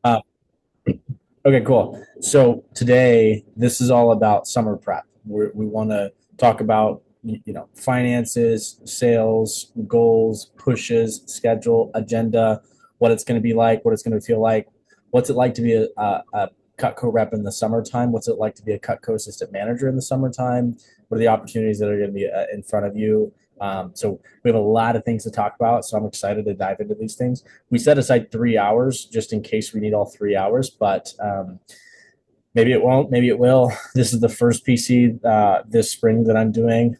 Uh, okay, cool. So today, this is all about summer prep. We want to talk about finances, sales, goals, pushes, schedule, agenda, what it's going to be like, what it's going to feel like, what's it like to be a Cutco rep in the summertime, what's it like to be a Cutco assistant manager in the summertime, what are the opportunities that are going to be in front of you. So we have a lot of things to talk about. So I'm excited to dive into these things. We set aside 3 hours just in case we need all 3 hours, but maybe it won't, maybe it will. This is the first PC this spring that I'm doing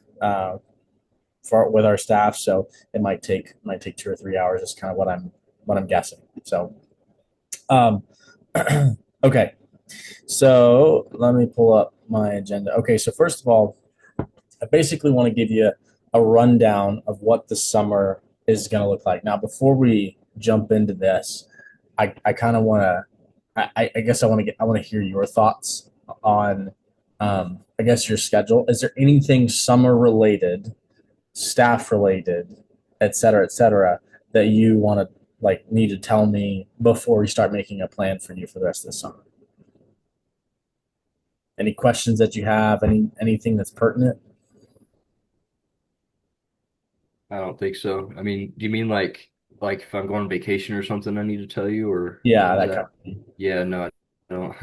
for with our staff, so it might take 2 or 3 hours. Is kind of what I'm guessing. So, um, okay, so let me pull up my agenda. Okay, so first of all, I basically want to give you a rundown of what the summer is going to look like. Now, before we jump into this, I kind of want to, I guess I want to hear your thoughts on, I guess your schedule. Is there anything summer related, staff related, et cetera, that you want to like need to tell me before we start making a plan for you for the rest of the summer? Any questions that you have? Anything that's pertinent? I don't think so. I mean, do you mean like if I'm going on vacation or something I need to tell you, or Yeah, is that that? kind of thing. Yeah, no, I don't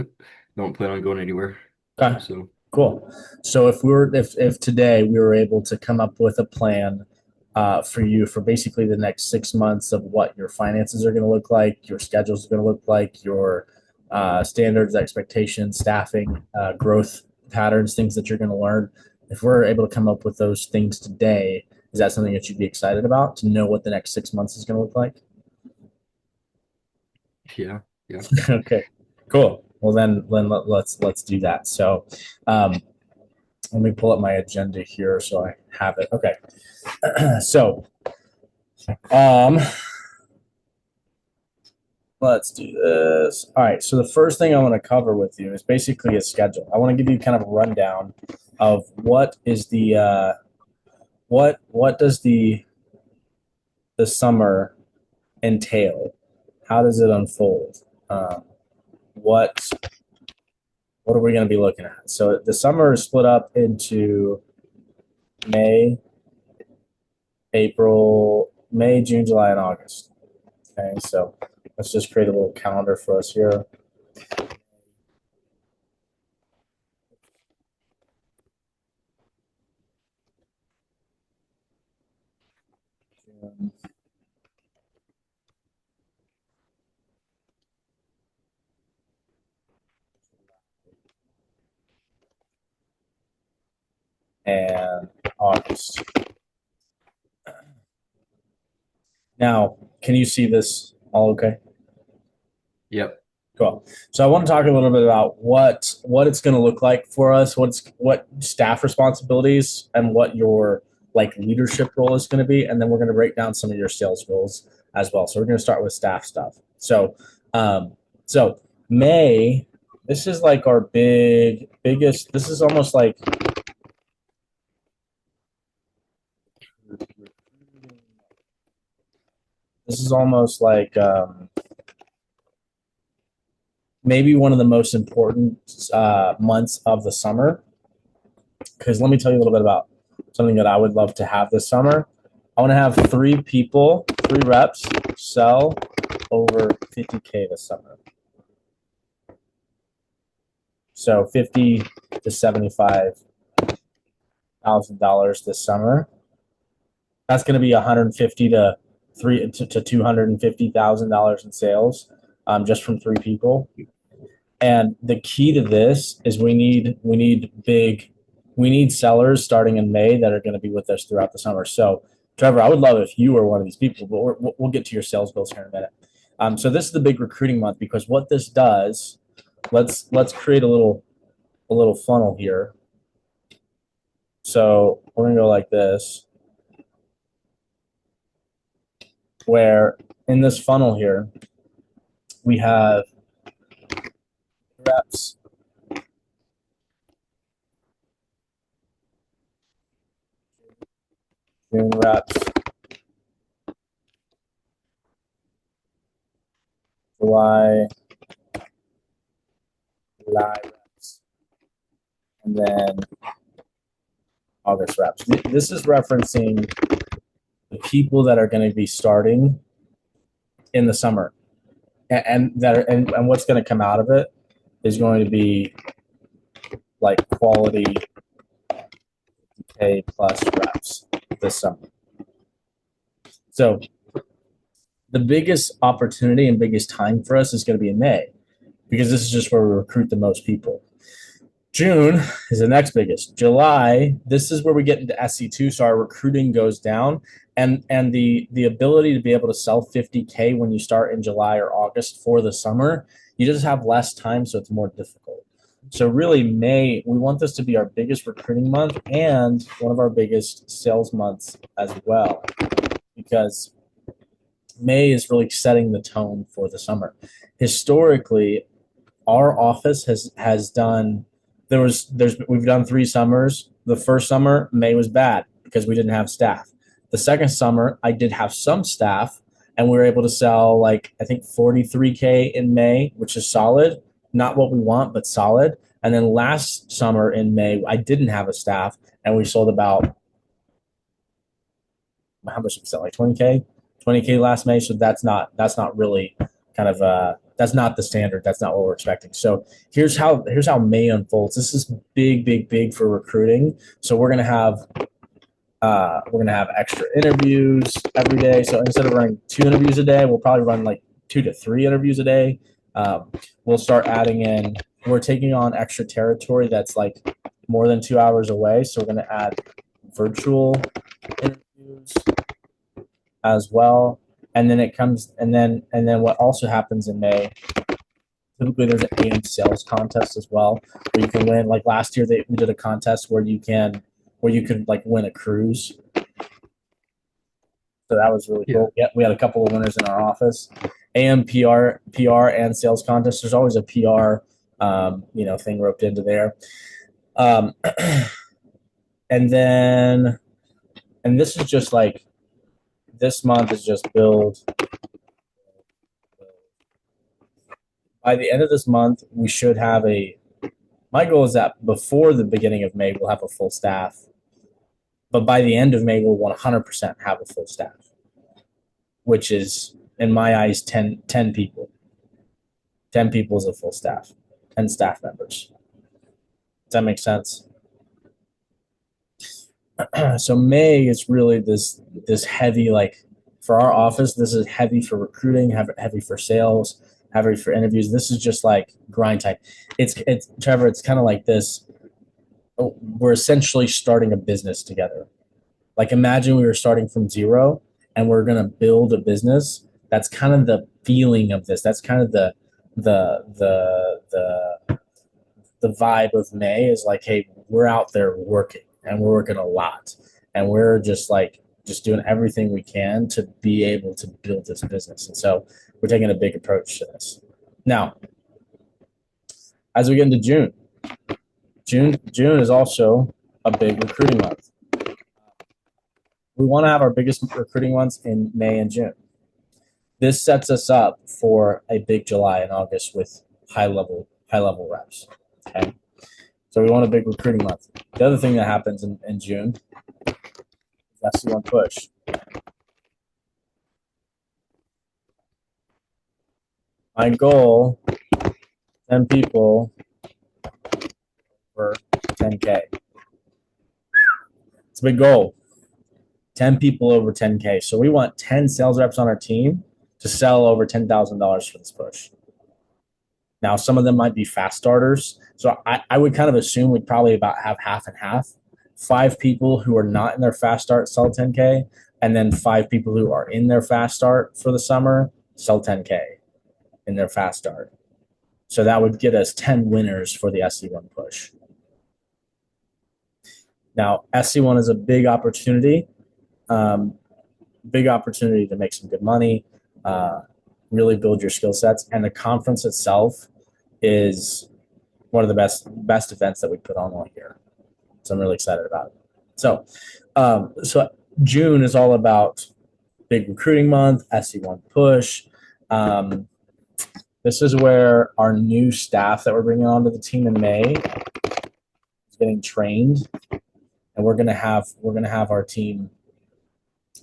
don't plan on going anywhere. Okay. So Cool. So if today we were able to come up with a plan for you for basically the next 6 months of what your finances are going to look like, your schedules are going to look like, your standards, expectations, staffing, growth patterns, things that you're going to learn. If we're able to come up with those things today, is that something that you'd be excited about to know what the next 6 months is going to look like? yeah, yeah. Okay, cool. Well, then let's do that. So, um, let me pull up my agenda here so I have it. Okay. So, um, let's do this. All right. So the first thing I want to cover with you is basically a schedule. I want to give you kind of a rundown of what is the what does the summer entail? How does it unfold? Um, what what are we going to be looking at? So the summer is split up into May, May, June, July, and August. Okay, so let's just create a little calendar for us here. And August. Now, can you see this all okay? Yep. Cool. So I want to talk a little bit about what it's going to look like for us, what staff responsibilities and what your like leadership role is going to be, and then we're going to break down some of your sales goals as well. So we're going to start with staff stuff. Um, so May, this is like our biggest. This is almost like this is almost like maybe one of the most important months of the summer. Because let me tell you a little bit about something that I would love to have this summer. I want to have three people, three reps sell over 50K this summer. So 50 to $75,000 this summer. That's going to be 150 to $250,000 in sales, just from three people. And the key to this is we need sellers starting in May that are going to be with us throughout the summer. So, Trevor, I would love if you were one of these people, but we'll get to your sales goals here in a minute. So this is the big recruiting month because what this does, let's create a little funnel here. So we're gonna go like this, where in this funnel here we have reps, June reps, July July reps, and then August reps. This is referencing the people that are going to be starting in the summer, and what's going to come out of it is going to be like quality K plus reps this summer. So the biggest opportunity and biggest time for us is going to be in May because this is just where we recruit the most people. June is the next biggest. July, this is where we get into SC2, so our recruiting goes down, and the ability to be able to sell 50K when you start in July or August for the summer, you just have less time, so it's more difficult. So really, May, we want this to be our biggest recruiting month and one of our biggest sales months as well, because May is really setting the tone for the summer. Historically, our office has done we've done 3 summers. The first summer, May was bad because we didn't have staff. The second summer, I did have some staff, and we were able to sell like I think 43K in May, which is solid. Not what we want, but solid. And then last summer in May, I didn't have a staff, and we sold about how much did we sell? Like 20K last May. So that's not really kind of that's not the standard. That's not what we're expecting. So here's how May unfolds. This is big for recruiting. So we're gonna have extra interviews every day. So instead of running 2 interviews a day, we'll probably run like 2 to 3 interviews a day. We'll start adding in. We're taking on extra territory that's like more than 2 hours away. So we're gonna add virtual interviews as well. And then what also happens in May, typically there's an AM sales contest as well where you can win. Like last year we did a contest where you could like win a cruise. So that was really cool. Yeah, we had a couple of winners in our office. AM PR and sales contest. There's always a PR thing roped into there. And this is just like this month is just build. By the end of this month, we should have my goal is that before the beginning of May, we'll have a full staff. But by the end of May, we'll 100% have a full staff, which is, in my eyes, 10 people. 10 people is a full staff, 10 staff members. Does that make sense? So May is really this heavy, like for our office, this is heavy for recruiting, heavy for sales, heavy for interviews. This is just like grind time. It's Trevor, it's kind of like this. We're essentially starting a business together. Like imagine we were starting from zero and we're going to build a business. That's kind of the feeling of this. That's kind of the vibe of May is like, hey, we're out there working and we're working a lot and we're just doing everything we can to be able to build this business. And so we're taking a big approach to this. Now, as we get into June is also a big recruiting month. We want to have our biggest recruiting ones in May and June. This sets us up for a big July and August with high level reps. Okay. So we want a big recruiting month. The other thing that happens in June is SC1 push. My goal, 10 people for 10K. It's a big goal. 10 people over 10K. So we want 10 sales reps on our team to sell over $10,000 for this push. Now, some of them might be fast starters. So I would kind of assume we'd probably about have half and half. 5 people who are not in their fast start sell 10K, and then 5 people who are in their fast start for the summer sell 10K in their fast start. So that would get us 10 winners for the SC1 push. Now, SC1 is a big opportunity to make some good money, really build your skill sets. And the conference itself is one of the best events that we put on all year. So I'm really excited about it. So June is all about big recruiting month, SC1 push. The This is where our new staff that we're bringing onto the team in May is getting trained, and we're gonna have our team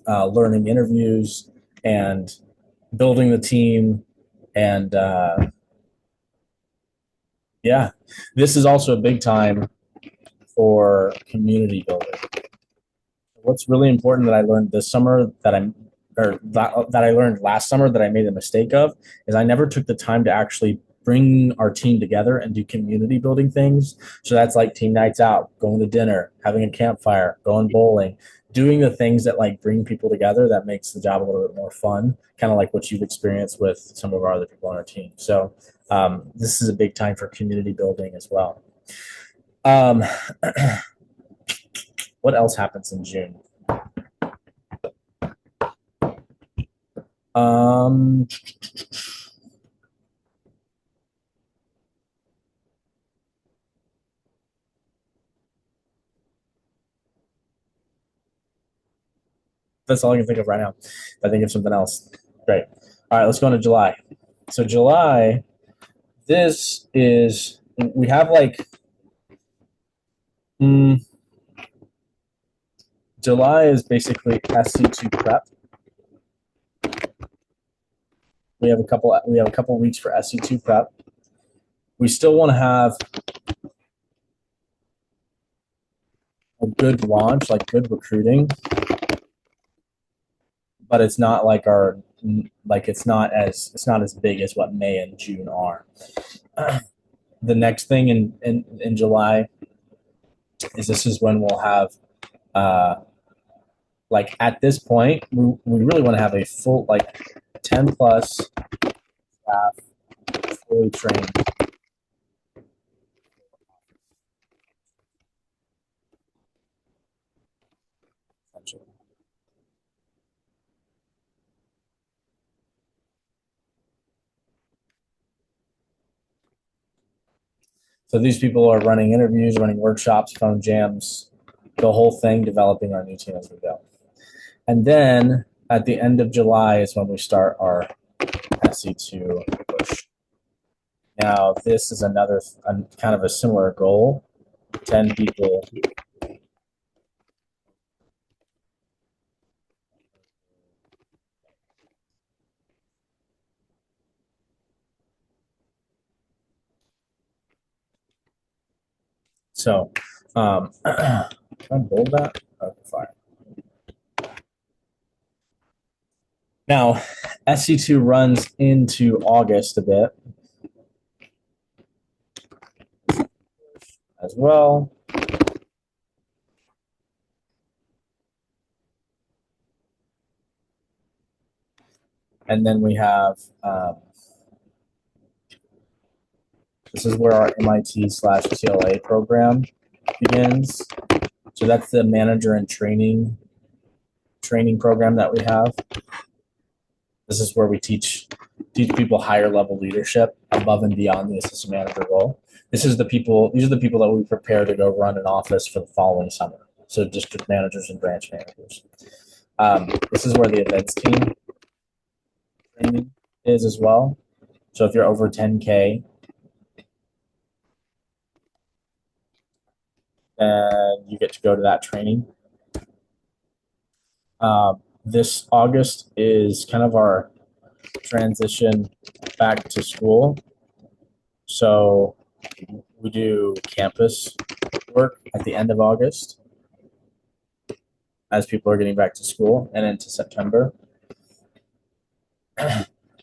learning interviews and building the team, and yeah, this is also a big time for community building. What's really important that I learned this summer that I learned last summer that I made a mistake of is I never took the time to actually bring our team together and do community building things. So that's like team nights out, going to dinner, having a campfire, going bowling, doing the things that like bring people together that makes the job a little bit more fun, kind of like what you've experienced with some of our other people on our team. So this is a big time for community building as well. Um, what else happens in June? Um, that's all I can think of right now. If I think of something else, great. All right, let's go into July. So July, this is we have like mm, July is basically SC2 prep. We have a couple weeks for SC2 prep. We still want to have a good launch, like good recruiting, but it's not like our like it's not as big as what May and June are. The next thing in July is this is when we'll have uh, like at this point we really want to have a full like 10 plus staff fully trained. So these people are running interviews, running workshops, phone jams, the whole thing, developing our new team as we go. And then at the end of July is when we start our SC2 push. Now, this is another kind of a similar goal. 10 people. So, can I bold that? Okay, fine. Now, SC2 runs into August a bit as well. And then we have this is where our MIT/TLA program begins. So that's the manager and training program that we have. This is where we teach people higher level leadership above and beyond the assistant manager role. These are the people that we prepare to go run an office for the following summer. So district managers and branch managers. This is where the events team training is as well. So if you're over 10K, and you get to go to that training. This August is kind of our transition back to school. So we do campus work at the end of August as people are getting back to school and into September.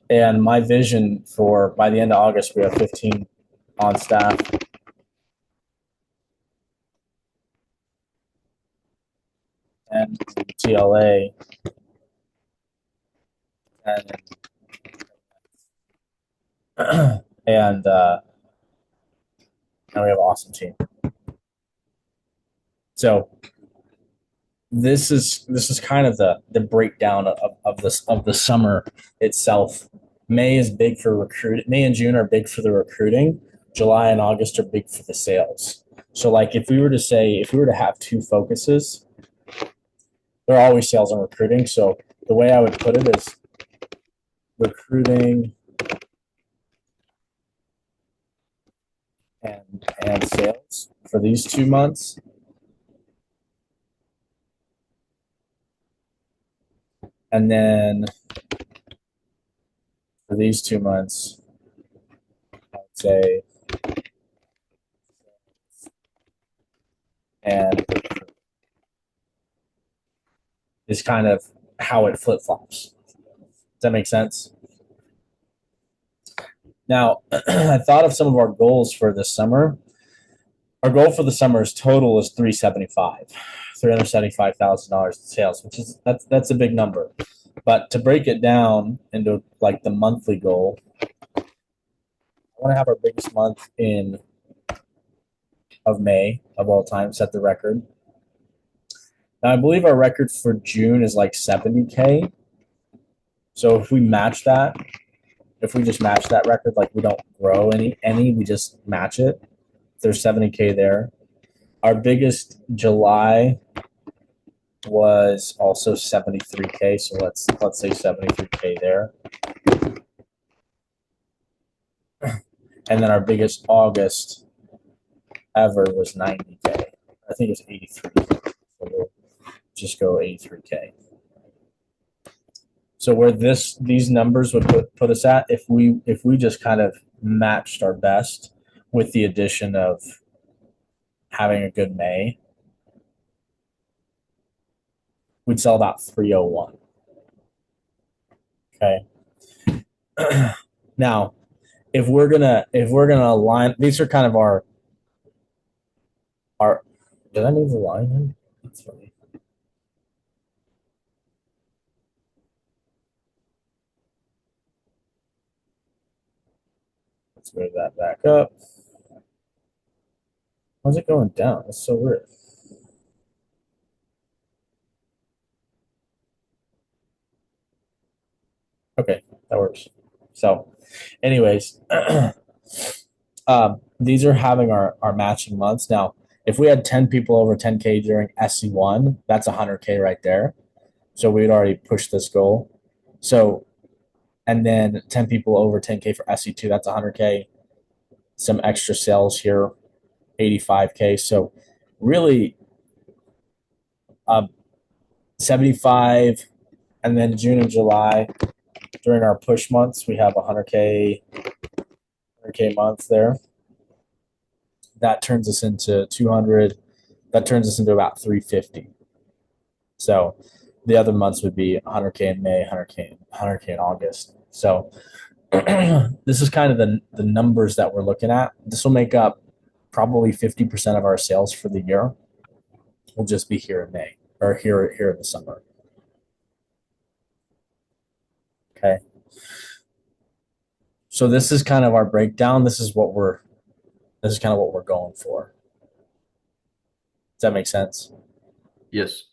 And my vision for by the end of August, we have 15 on staff. And TLA and now we have an awesome team. So this is kind of the breakdown of the summer itself. May is big for recruit. May and June are big for the recruiting. July and August are big for the sales. So like if we were to have two focuses, they're always sales and recruiting. So the way I would put it is recruiting and sales for these 2 months. And then for these 2 months, I would say, and is kind of how it flip flops. Does that make sense? Now, I thought of some of our goals for this summer. Our goal for the summer's total is 375,000 dollars in sales, which is that's a big number. But to break it down into like the monthly goal, I want to have our biggest month in of May of all time, set the record. Now I believe our record for June is like 70K. So if we match that, if we just match that record, like we don't grow any, we just match it. There's 70K there. Our biggest July was also 73K, so let's say 73K there. And then our biggest August ever was 90K. I think it was 83. So we'll just go 83K. So where these numbers would put us at if we just kind of matched our best with the addition of having a good May, we'd sell about 301. Okay. Now, if we're gonna align, these are kind of our. Did I move the line in? That's funny. Let's move that back up. How's it going down? That's so weird. Okay, that works. So, anyways, these are having our matching months. Now, if we had 10 people over 10K during SC1, that's 100K right there. So we'd already pushed this goal. So, and then 10 people over 10K for SC2, that's 100K. Some extra sales here, 85K. So, really, uh, 75, and then June and July during our push months, we have 100K months there. That turns us into 200. That turns us into about 350. So the other months would be 100K in May, 100K in August. So this is kind of the numbers that we're looking at. This will make up probably 50% of our sales for the year. Will just be here in May or here in the summer. Okay. So this is kind of our breakdown. This is kind of what we're going for. Does that make sense? Yes.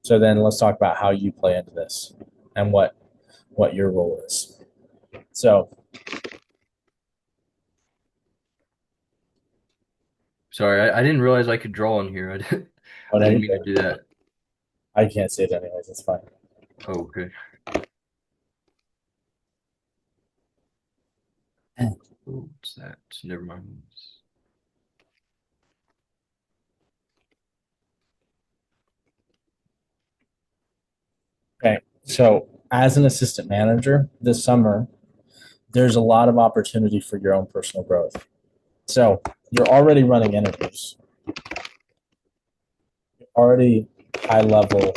So then let's talk about how you play into this and what your role is. So Sorry, I didn't realize I could draw on here. oh, I no, didn't mean to do good. that. I can't see it anyways. It's fine. Oh, okay. Oh, what's that? Never mind. Okay. So as an assistant manager this summer, there's a lot of opportunity for your own personal growth. So you're already running interviews. You're already high level,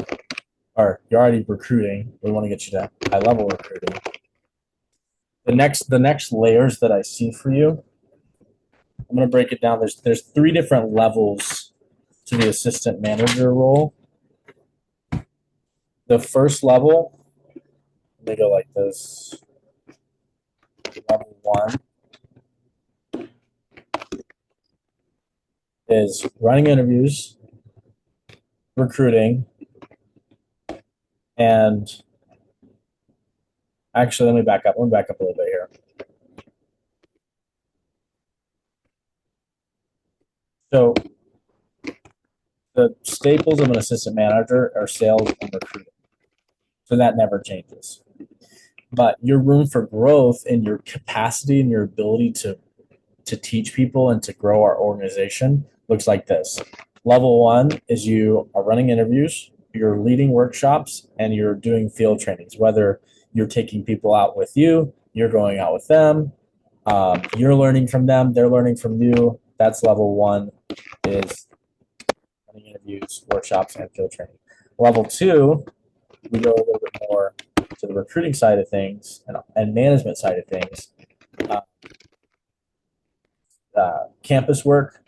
or you're already recruiting. We want to get you to high level recruiting. The next layers that I see for you, I'm going to break it down. There's three different levels to the assistant manager role. The first level, let me go like this. Level one is running interviews, recruiting, and actually, let me back up. Let me back up a little bit here. So the staples of an assistant manager are sales and recruiting. So that never changes. But your room for growth and your capacity and your ability to teach people and to grow our organization looks like this. Level one is you are running interviews, you're leading workshops, and you're doing field trainings, whether you're taking people out with you, you're going out with them, you're learning from them, they're learning from you. That's level one is running interviews, workshops, and field training. Level two, we go a little bit more to the recruiting side of things and management side of things. Uh, Campus work,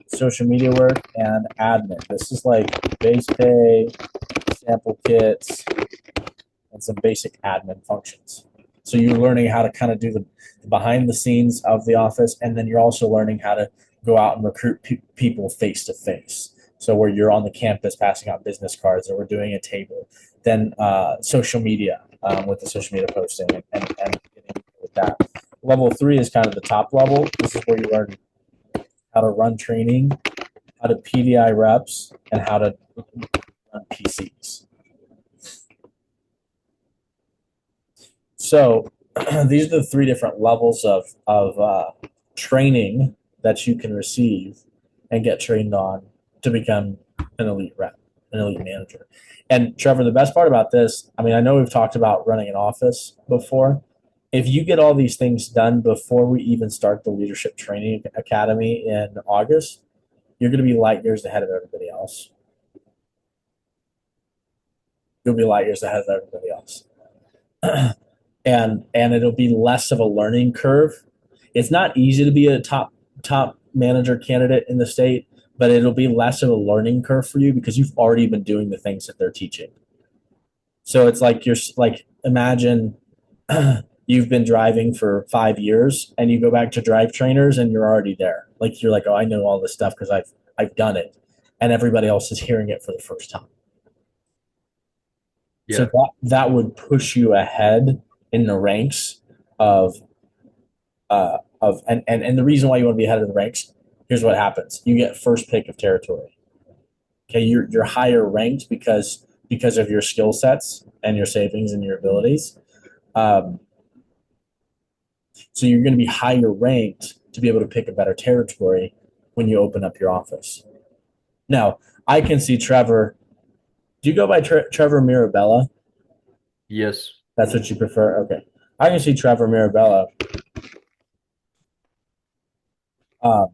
social media work, and admin. This is like base pay, sample kits, and some basic admin functions. So you're learning how to kind of do the behind the scenes of the office, and then you're also learning how to go out and recruit people face to face. So where you're on the campus passing out business cards, or we're doing a table. Then social media with the social media posting and getting with that. Level three is kind of the top level. This is where you learn how to run training, how to PDI reps, and how to run PCs. So these are the three different levels of training that you can receive and get trained on to become an elite rep, an elite manager. And Trevor, the best part about this, I mean, I know we've talked about running an office before. If you get all these things done before we even start the Leadership Training Academy in August, you're going to be light years ahead of everybody else. You'll be light years ahead of everybody else. And it'll be less of a learning curve. It's not easy to be a top manager candidate in the state, but it'll be less of a learning curve for you because you've already been doing the things that they're teaching. So it's like you're like imagine you've been driving for 5 years and you go back to drive trainers and you're already there. Like you're like, oh, I know all this stuff because I've done it, and everybody else is hearing it for the first time. So Yeah. that would push you ahead in the ranks of and the reason why you want to be ahead of the ranks. Here's what happens: you get first pick of territory. Okay, you're higher ranked because of your skill sets and your savings and your abilities. Um, so you're going to be higher ranked to be able to pick a better territory when you open up your office. Now, I can see Trevor. Do you go by Trevor Mirabella? Yes. That's what you prefer? Okay. I can see Trevor Mirabella um,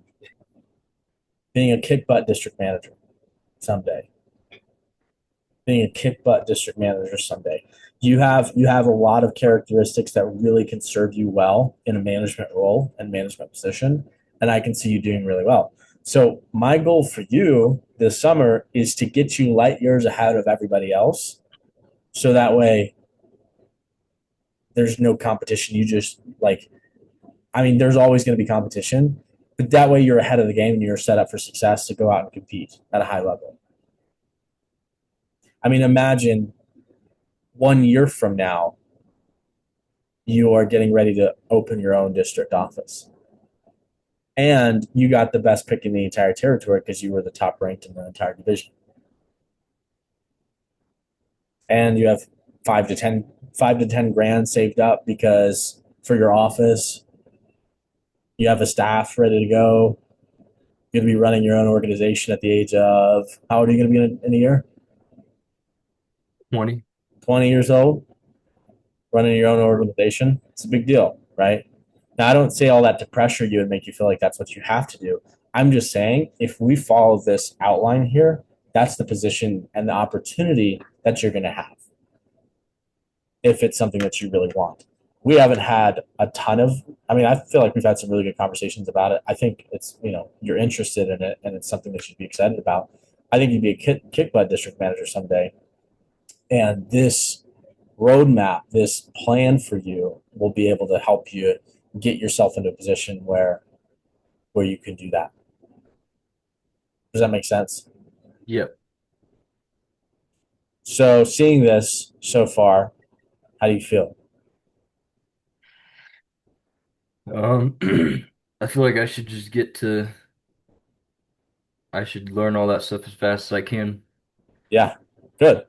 being a kick butt district manager someday. Being a kick butt district manager someday. You have a lot of characteristics that really can serve you well in a management role and management position, and I can see you doing really well. So my goal for you this summer is to get you light years ahead of everybody else, so that way there's no competition. You just like, I mean, there's always going to be competition, but that way you're ahead of the game and you're set up for success to go out and compete at a high level. I mean, imagine 1 year from now, you are getting ready to open your own district office. And you got the best pick in the entire territory because you were the top ranked in the entire division. And you have 5 to 10 grand saved up because for your office, you have a staff ready to go. You're going to be running your own organization at the age of, how old are you going to be in a year? 20. 20 years old, running your own organization. It's a big deal, right? Now, I don't say all that to pressure you and make you feel like that's what you have to do. I'm just saying if we follow this outline here, that's the position and the opportunity that you're going to have if it's something that you really want. We haven't had a ton of, I mean, I feel like we've had some really good conversations about it. I think it's, you're interested in it and it's something that you'd be excited about. I think you'd be a kick butt district manager someday. And this roadmap, this plan for you will be able to help you get yourself into a position where you can do that. Does that make sense? Yep. So seeing this so far, how do you feel? I feel like I should just get to I should learn all that stuff as fast as I can. Yeah, good.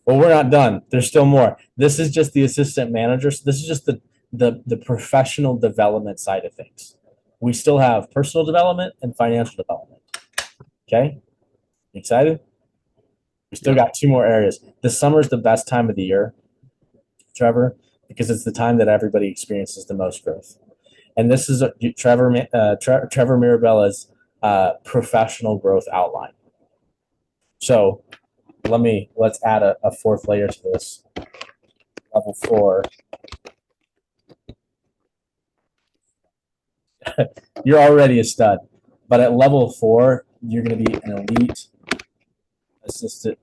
Well, we're not done. There's still more. This is just the assistant manager. So this is just the professional development side of things. We still have personal development and financial development. Okay, excited? We still Yep. got two more areas. The summer is the best time of the year, Trevor, because it's the time that everybody experiences the most growth. And this is Trevor Mirabella's professional growth outline. So let's add a fourth layer to this. Level 4. You're already a stud, but at level 4, you're going to be an elite assistant,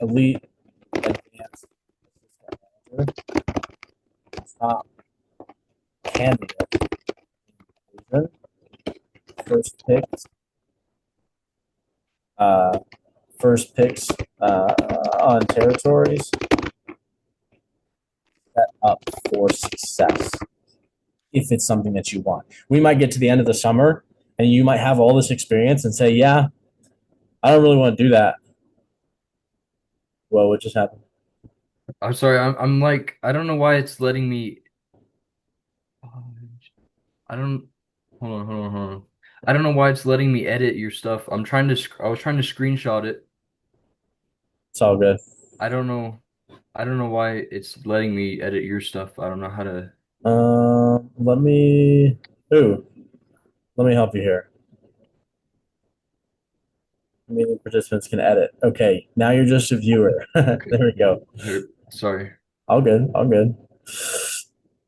elite advanced assistant manager, top candidate, first picks, uh, first picks on territories, set up for success if it's something that you want. We might get to the end of the summer and you might have all this experience and say, yeah, I don't really want to do that. Well, what just happened? I'm sorry. I'm like I don't know why it's letting me. I don't. Hold on. I don't know why it's letting me edit your stuff. I was trying to screenshot it. It's all good. I don't know. I don't know why it's letting me edit your stuff. I don't know how to. Let me. Ooh, let me help you here. Meeting participants can edit. Okay, now you're just a viewer. There Okay. we go. Here, sorry. All good. All good.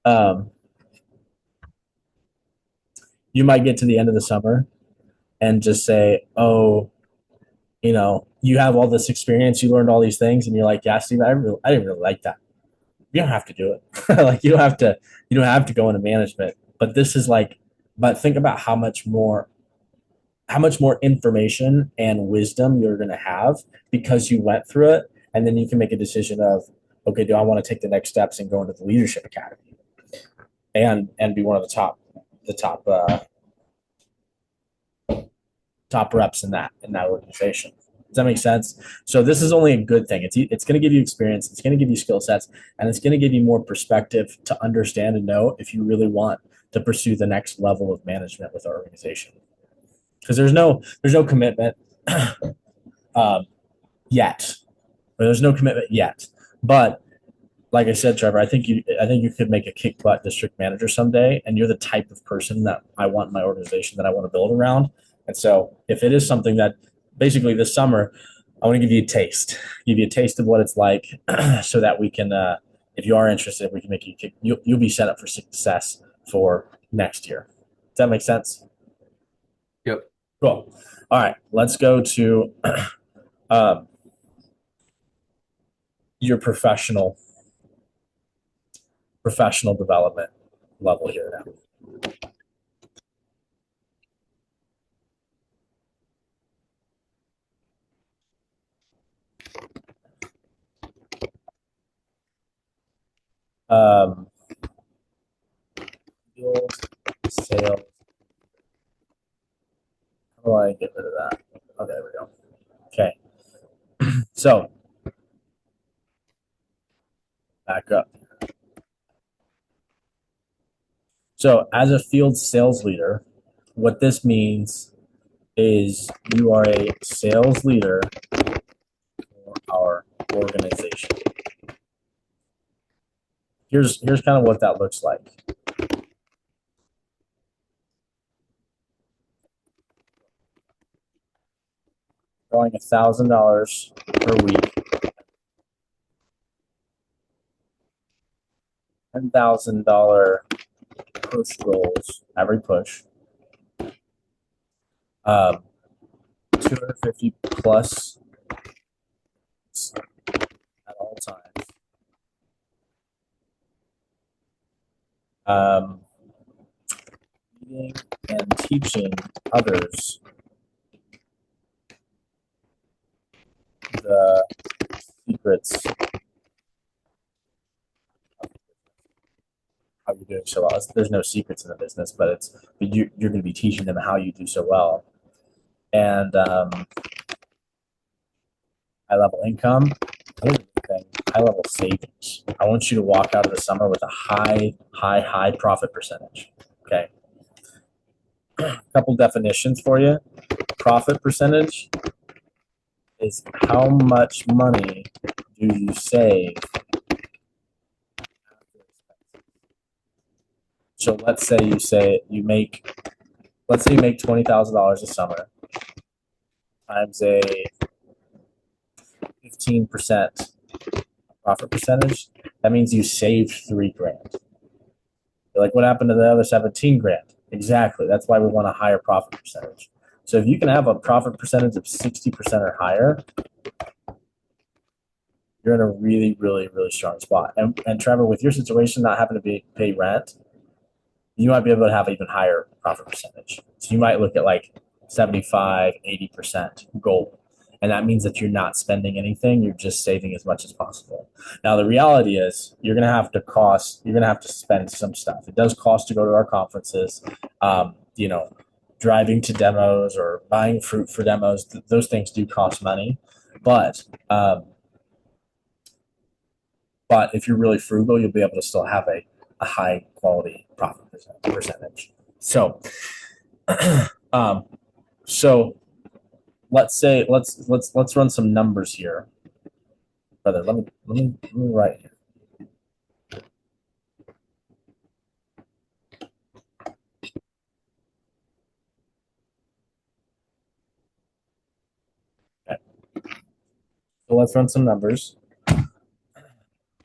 Um, you might get to the end of the summer and just say, "Oh, you have all this experience, you learned all these things," and you're like, "Yeah, Steve, I didn't really like that." You don't have to do it. Like you don't have to go into management. But this is like, but think about how much more information and wisdom you're going to have because you went through it, and then you can make a decision of, okay, do I want to take the next steps and go into the leadership academy and be one of the top reps in that organization. Does that make sense? So this is only a good thing. It's going to give you experience. It's going to give you skill sets, and it's going to give you more perspective to understand and know if you really want to pursue the next level of management with our organization. Because there's no commitment um, yet. There's no commitment yet. But like I said, Trevor, I think you could make a kick butt district manager someday, and you're the type of person that I want in my organization that I want to build around. And so, if it is something that basically this summer, I want to give you a taste of what it's like, so that we can, if you are interested, we can make you kick. You'll be set up for success for next year. Does that make sense? Yep. Cool. All right, let's go to um, your professional development level here now. Um, sales. How do I get rid of that? Oh, there we go. Okay. So back up. So as a field sales leader, what this means is you are a sales leader for our organization. Here's kind of what that looks like. Drawing $1,000 per week, $10,000 push goals every push, 250 plus at all times. Um, Leading and teaching others the secrets of how you're doing so well. There's no secrets in the business, but you're going to be teaching them how you do so well. and high level income. Here's the thing: high level savings. I want you to walk out of the summer with a high profit percentage. Okay, a couple definitions for you. Profit percentage is how much money do you save. So let's say you make $20,000 a summer times a 15% profit percentage. That means you saved 3 grand. You're like, what happened to the other 17 grand? Exactly. That's why we want a higher profit percentage. So if you can have a profit percentage of 60% or higher, you're in a really strong spot. And Trevor, with your situation not having to pay rent, you might be able to have an even higher profit percentage. So you might look at like 75, 80% goal. And that means that you're not spending anything, you're just saving as much as possible. Now the reality is you're gonna have to spend some stuff. It does cost to go to our conferences. You know, driving to demos or buying fruit for demos, those things do cost money. But but if you're really frugal, you'll be able to still have a high quality profit percentage. So, um, so let's run some numbers here, brother. Let me write here. Okay. So let's run some numbers.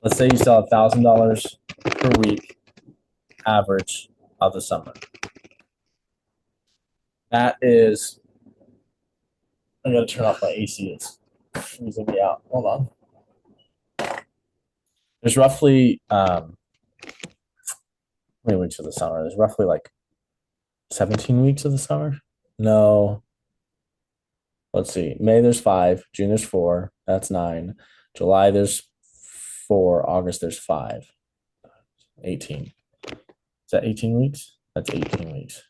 Let's say you sell $1,000 per week average of the summer. That is, I gotta turn off my AC. It's freezing me out. Hold on. There's roughly how many weeks of the summer? There's roughly like 17 weeks of the summer. No, let's see. May there's 5, June there's 4. That's 9. July there's 4, August there's 5. 18. Is that 18 weeks? That's 18 weeks.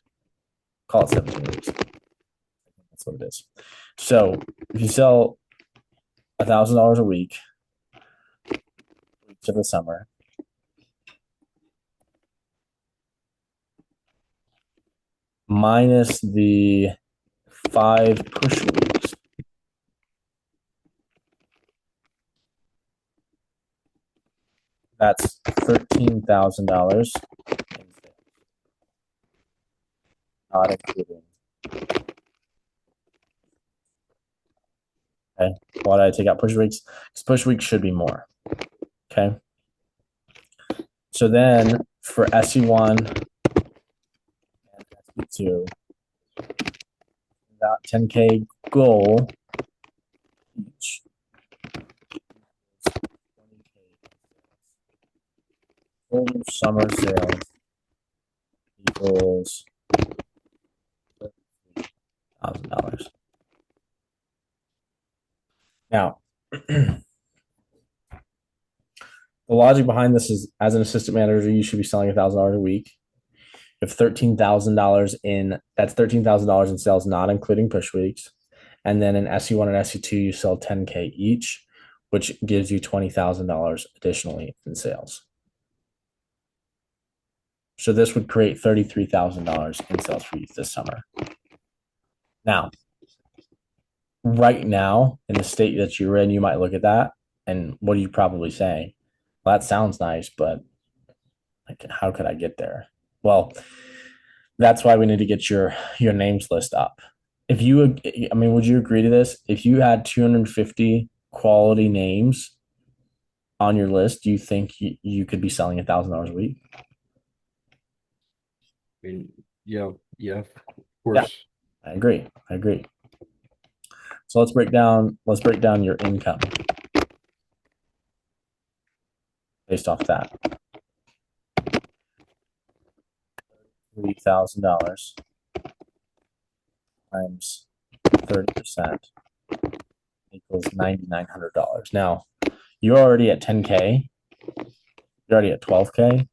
Call it 17 weeks. That's what it is. So if you sell $1,000 a week to the summer, minus the 5 push weeks, that's $13,000, not including. Okay, why did I take out push weeks? Because push weeks should be more. Okay, so then for SE1 and SE2, that 10K goal each. Total summer sales equals $1,000. Now, the logic behind this is, as an assistant manager, you should be selling $1,000 a week. You have $13,000 in, that's $13,000 in sales, not including push weeks. And then in SE1 and SE2, you sell 10K each, which gives you $20,000 additionally in sales. So this would create $33,000 in sales for you this summer. Now, right now, in the state that you're in, you might look at that and what are you probably saying? Well, that sounds nice, but like, how could I get there? Well, that's why we need to get your names list up. If you, I mean, would you agree to this? If you had 250 quality names on your list, do you think you could be selling $1,000 a week? I mean, yeah, of Yeah, course. I agree. I agree. So let's break down your income based off that. $3,000 times 30% equals $9,900. Now, you're already at 10K. You're already at 12K.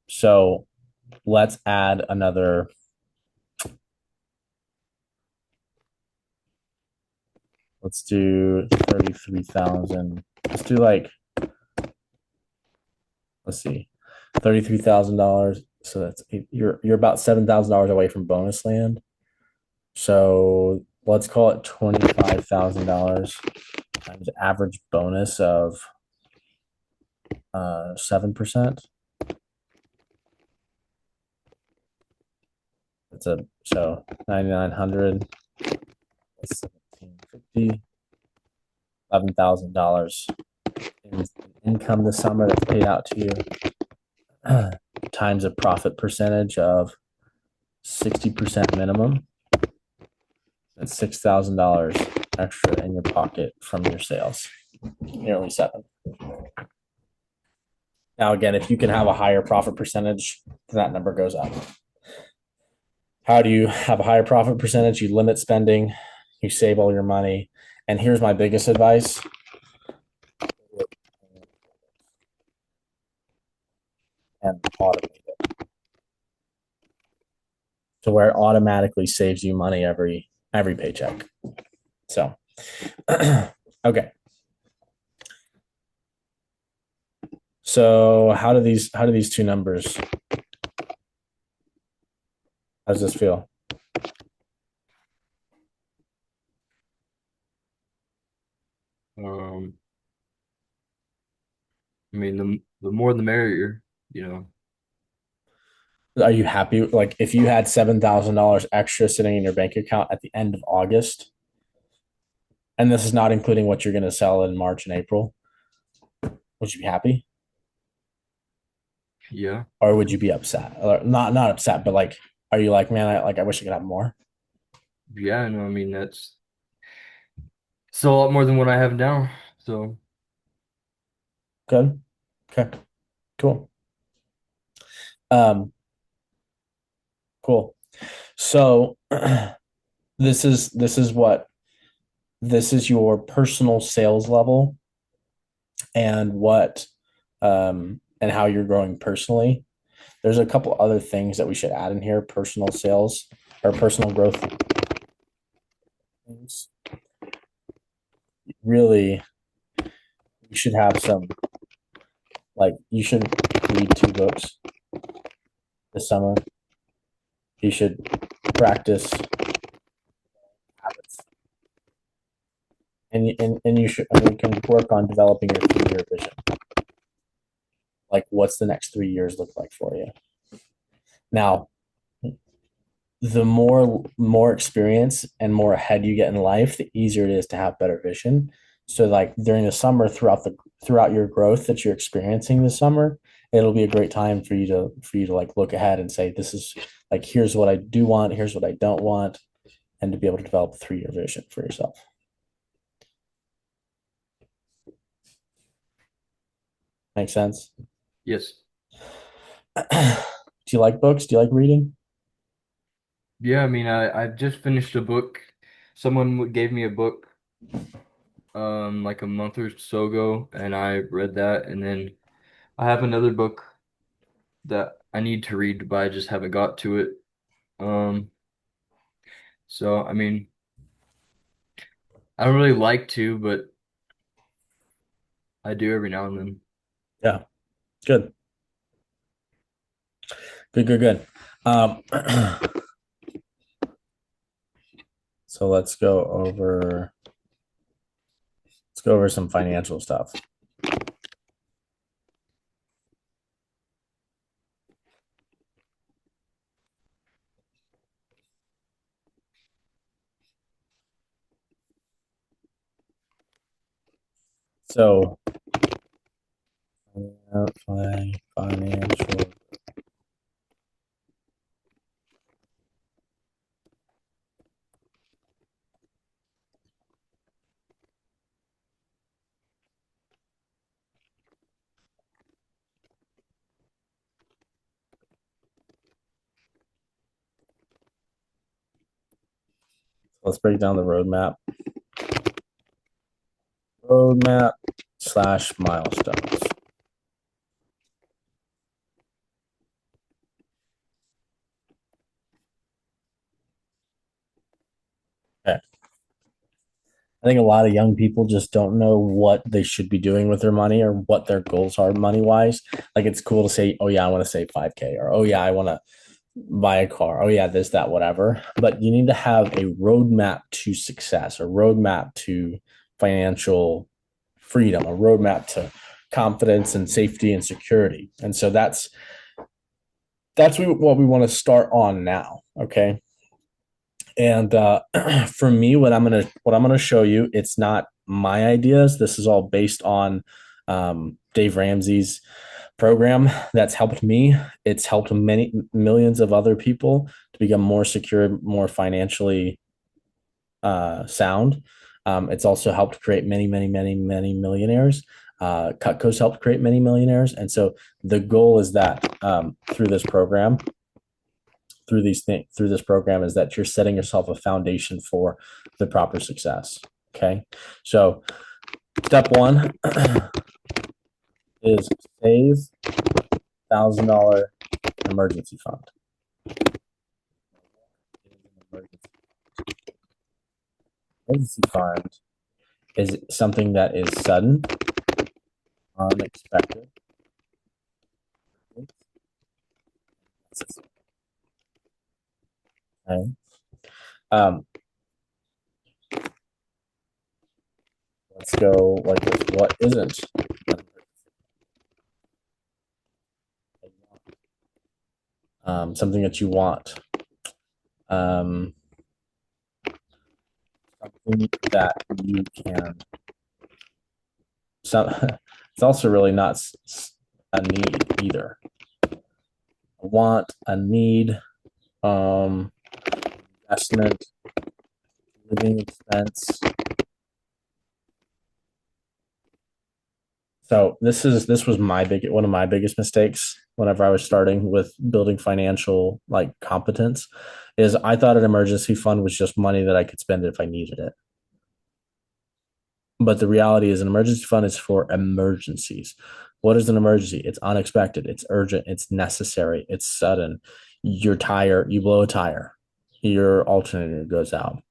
So let's add another Let's do 33,000. Let's do like, let's see, $33,000. So that's you're about $7,000 away from bonus land. So let's call it $25,000 times average bonus of 7%. It's a so 9,900. 1750, $11,000 in income this summer that's paid out to you, times a profit percentage of 60% minimum. That's $6,000 extra in your pocket from your sales. Nearly seven. Now, again, if you can have a higher profit percentage, that number goes up. How do you have a higher profit percentage? You limit spending, you save all your money. And here's my biggest advice: and automate it to where it automatically saves you money every paycheck. So, okay. So how do these two numbers? How does this feel? Um, I mean, the more the merrier, you know. Are you happy? Like if you had $7,000 extra sitting in your bank account at the end of August, and this is not including what you're going to sell in March and April, would you be happy, Yeah. or would you be upset? Or not upset, but like, are you like, man, I wish I could have more? Yeah, no, I mean that's still a lot more than what I have now. So, Good. Okay. Cool. Um. Cool. So this is your personal sales level and what and how you're growing personally. There's a couple other things that we should add in here: personal sales or personal growth things. Really, you should have some, like, you should read 2 books this summer. You should practice habits, and you should, and you can work on developing your 3 year vision. Like, what's the next 3 years look like for you? Now, the more experience and more ahead you get in life, the easier it is to have better vision. So like during the summer, throughout your growth that you're experiencing this summer, it'll be a great time for you to like look ahead and say, this is like, here's what I do want, here's what I don't want, and to be able to develop a 3 year vision for yourself. Make sense? yes. Do you like books? Do you like reading? Yeah, I mean, I just finished a book. Someone gave me a book like a month or so ago, and I read that, and then I have another book that I need to read, but I just haven't got to it. Um, so I mean, I don't really like to, but I do every now and then. Yeah, good, good, good, good. Um, so let's go over some financial stuff. So financial. Let's break down the roadmap / milestones. Okay. I think a lot of young people just don't know what they should be doing with their money or what their goals are money wise. Like it's cool to say, oh yeah, I want to save 5K, or oh yeah, I want to buy a car. Oh yeah, this, that, whatever. But you need to have a roadmap to success, a roadmap to financial freedom, a roadmap to confidence and safety and security. And so that's what we want to start on now. Okay. And for me, what I'm gonna show you, it's not my ideas. This is all based on Dave Ramsey's program that's helped me. It's helped many millions of other people to become more secure, more financially sound. It's also helped create many, many, many, many millionaires. Cutco's helped create many millionaires, and so the goal is that through this program, through this program, is that you're setting yourself a foundation for the proper success. Okay, so step one is save $1,000 emergency fund. Emergency fund is something that is sudden, unexpected. Okay. Um, let's go like this. What isn't something that you want? Um, something that you can. So it's also really not a need either. A want, a need, investment, living expense. So this was my big one of my biggest mistakes whenever I was starting with building financial like competence is I thought an emergency fund was just money that I could spend if I needed it. But the reality is an emergency fund is for emergencies. What is an emergency? It's unexpected, it's urgent, it's necessary, it's sudden. You're tired, you blow a tire, your alternator goes out,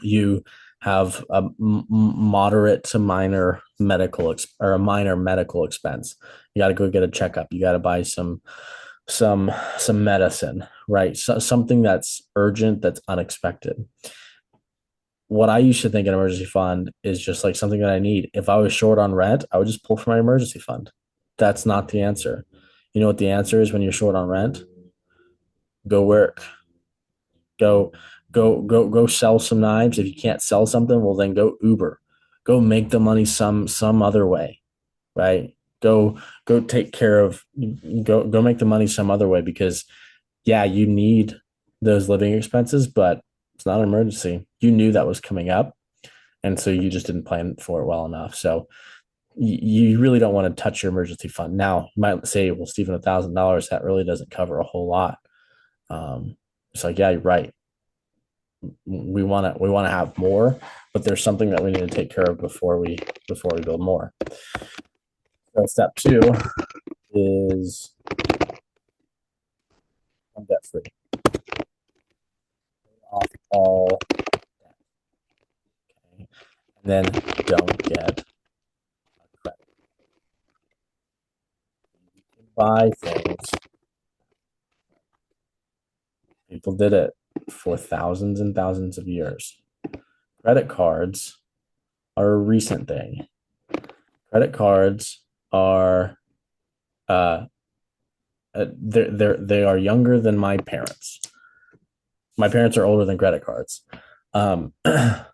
you have a moderate to minor or a minor medical expense. You got to go get a checkup. You got to buy some medicine, right? So, something that's urgent, that's unexpected. What I used to think an emergency fund is just like something that I need. If I was short on rent, I would just pull from my emergency fund. That's not the answer. You know what the answer is when you're short on rent? Go work. Go, go sell some knives. If you can't sell something, well then go Uber. Go make the money some other way, right? Go take care of go make the money some other way because yeah, you need those living expenses, but it's not an emergency. You knew that was coming up, and so you just didn't plan for it well enough. So you really don't want to touch your emergency fund. Now you might say, well, Stephen, $1,000 that really doesn't cover a whole lot. It's like, yeah, you're right. We want to have more, but there's something that we need to take care of before we build more. So step two is I'm debt free. Off all debt. Okay. And then don't get a credit. You can buy things. People did it for thousands and thousands of years. Credit cards are a recent thing. Credit cards are uh, they are younger than my parents. My parents are older than credit cards. The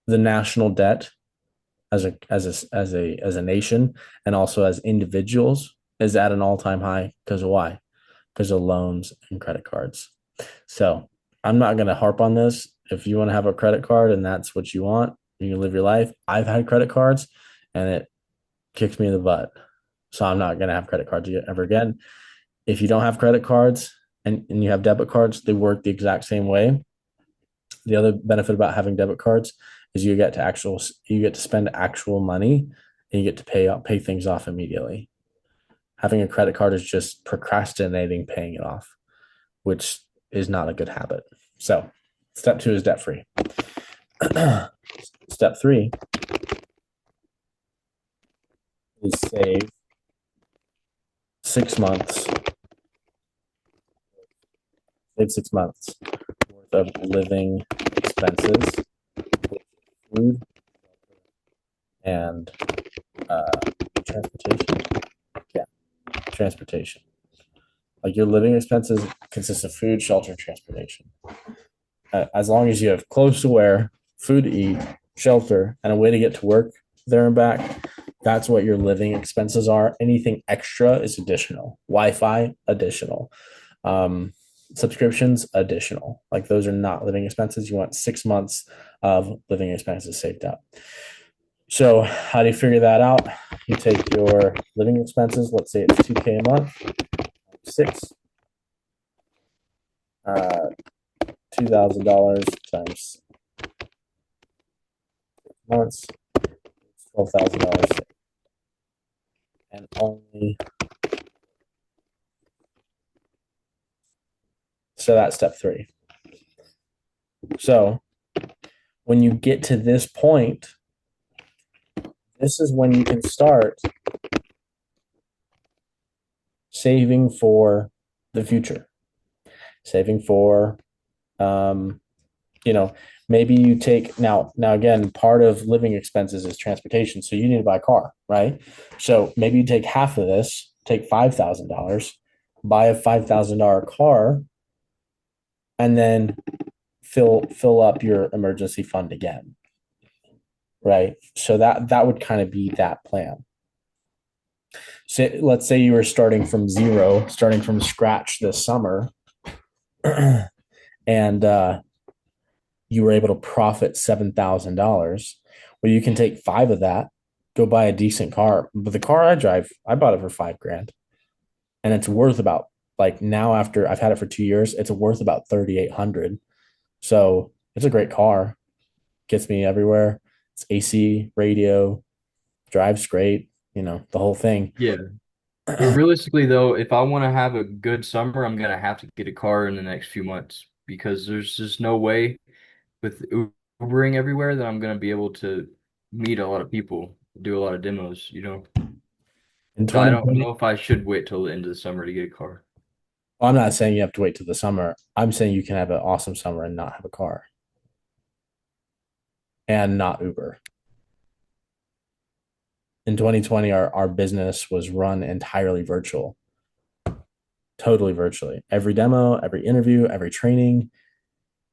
national debt as a nation and also as individuals is at an all-time high because of why? Because of loans and credit cards. So I'm not going to harp on this. If you want to have a credit card and that's what you want, you can live your life. I've had credit cards and it kicks me in the butt. So I'm not going to have credit cards ever again. If you don't have credit cards and you have debit cards, they work the exact same way. The other benefit about having debit cards is you get to spend actual money and you get to pay things off immediately. Having a credit card is just procrastinating paying it off, which is not a good habit. So Step two is debt free. Step three is save 6 months, save 6 months worth of living expenses, food, and uh, transportation. Yeah, transportation. Like your living expenses consist of food, shelter, transportation. As long as you have clothes to wear, food to eat, shelter, and a way to get to work there and back, that's what your living expenses are. Anything extra is additional. Wi-Fi, additional. Um, Subscriptions, additional. Like those are not living expenses. You want 6 months of living expenses saved up. So how do you figure that out? You take your living expenses. Let's say it's 2K a month. Six, $2,000 times months, $12,000, and only so that's step three. So when you get to this point, this is when you can start saving for the future, saving for, um, you know, maybe you take now again, part of living expenses is transportation. So you need to buy a car, right? So maybe you take half of this, take $5,000, buy a $5,000 car, and then fill up your emergency fund again, right? So that would kind of be that plan. So let's say you were starting from zero, starting from scratch this summer, and you were able to profit $7,000. Well, you can take five of that, go buy a decent car. But the car I drive, I bought it for $5,000, and it's worth about, like, now after I've had it for 2 years, it's worth about 3,800. So it's a great car, gets me everywhere. It's AC, radio, drives great, the whole thing. Yeah. But realistically, though, if I want to have a good summer, I'm gonna have to get a car in the next few months because there's just no way with Ubering everywhere that I'm gonna be able to meet a lot of people, do a lot of demos, you know. In So I don't 2020, know if I should wait till the end of the summer to get a car. well, I'm not saying you have to wait till the summer. I'm saying you can have an awesome summer and not have a car and not Uber. In 2020, our business was run entirely virtual, totally virtually. Every demo, every interview, every training,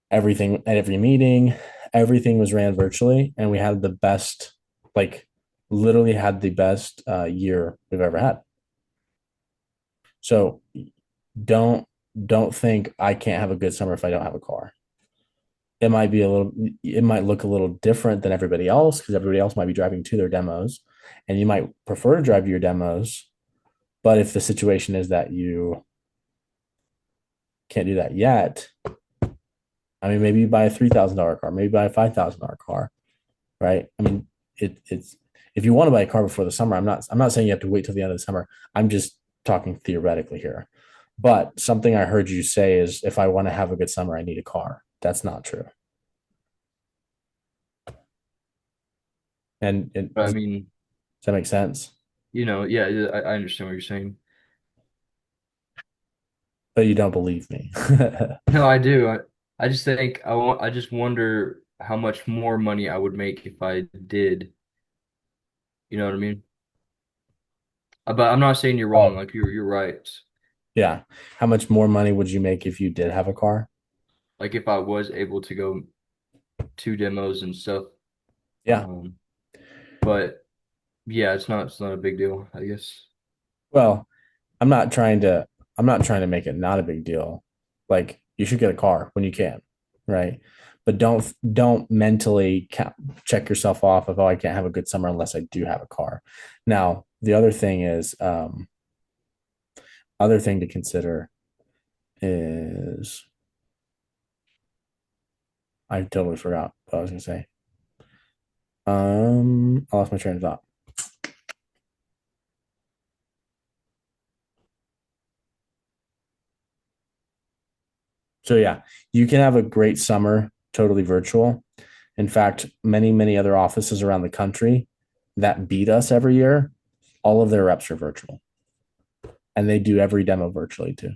everything, at every meeting, everything was ran virtually. And we had the best, like, literally had the best year we've ever had. So don't don't think I can't have a good summer if I don't have a car. It might look a little different than everybody else because everybody else might be driving to their demos and you might prefer to drive to your demos. But if the situation is that you can't do that yet, I mean, maybe you buy a $3,000 car, maybe buy a $5,000 car, right? I mean, it's if you want to buy a car before the summer, I'm not saying you have to wait till the end of the summer. I'm just talking theoretically here. But something I heard you say is if I want to have a good summer, I need a car. That's not true. And But I does mean, that make sense? yeah, I understand what you're saying. But you don't believe me. No, I do. I just think I just wonder how much more money I would make if I did. You know what I mean? But I'm not saying you're wrong. Oh, Like you're right. yeah. How much more money would you make if you did have a car? Like if I was able to go to demos and stuff. Yeah. Um, but yeah, it's not a big deal, I guess. Well, I'm not trying to I'm not trying to make it not a big deal. Like you should get a car when you can, right? But don't mentally check yourself off of, oh, I can't have a good summer unless I do have a car. Now, the other thing is other thing to consider is I totally forgot what I was gonna say. I lost my train of thought. So yeah, you can have a great summer totally virtual. In fact, many other offices around the country that beat us every year, all of their reps are virtual, and they do every demo virtually too.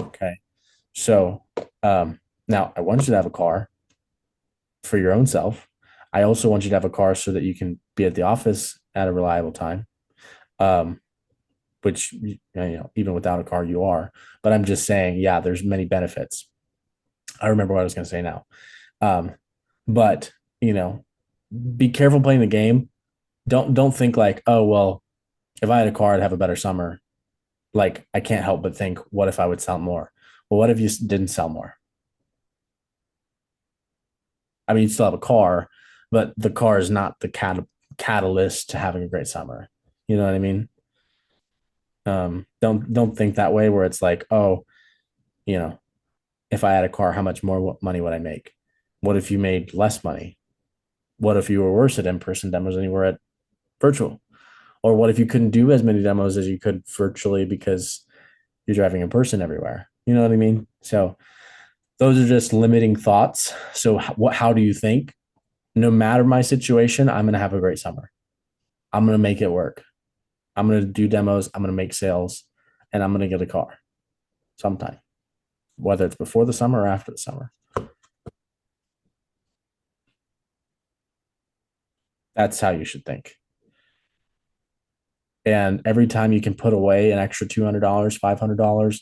Okay. So now I want you to have a car for your own self. I also want you to have a car so that you can be at the office at a reliable time. Um, which even without a car you are. But I'm just saying, yeah, there's many benefits. I remember what I was going to say now. Um, but you know, be careful playing the game. Don't think like, oh well, if I had a car, I'd have a better summer. Like I can't help but think, what if I would sell more? Well, what if you didn't sell more? I mean, you still have a car, but the car is not the catalyst to having a great summer. You know what I mean? Don't think that way where it's like, oh, you know, if I had a car, how much more money would I make? What if you made less money? What if you were worse at in-person demos than you were at virtual? Or what if you couldn't do as many demos as you could virtually because you're driving in person everywhere? You know what I mean? So those are just limiting thoughts. So how do you think? No matter my situation, I'm going to have a great summer. I'm going to make it work. I'm going to do demos. I'm going to make sales, and I'm going to get a car sometime, whether it's before the summer or after the summer. That's how you should think. And every time you can put away an extra $200, $500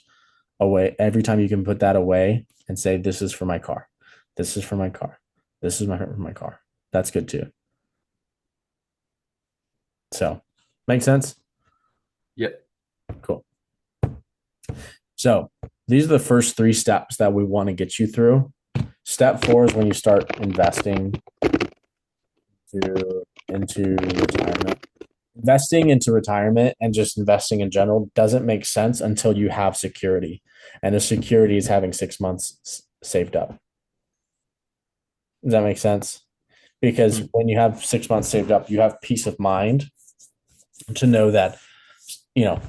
away, every time you can put that away and say, this is for my car. This is for my car. This is for my car. That's good too. So, make sense? Yep. Cool. So, these are the first three steps that we want to get you through. Step four is when you start investing into retirement. Investing into retirement and just investing in general doesn't make sense until you have security. And the security is having 6 months saved up. Does that make sense? Because Mm. when you have 6 months saved up, you have peace of mind to know that,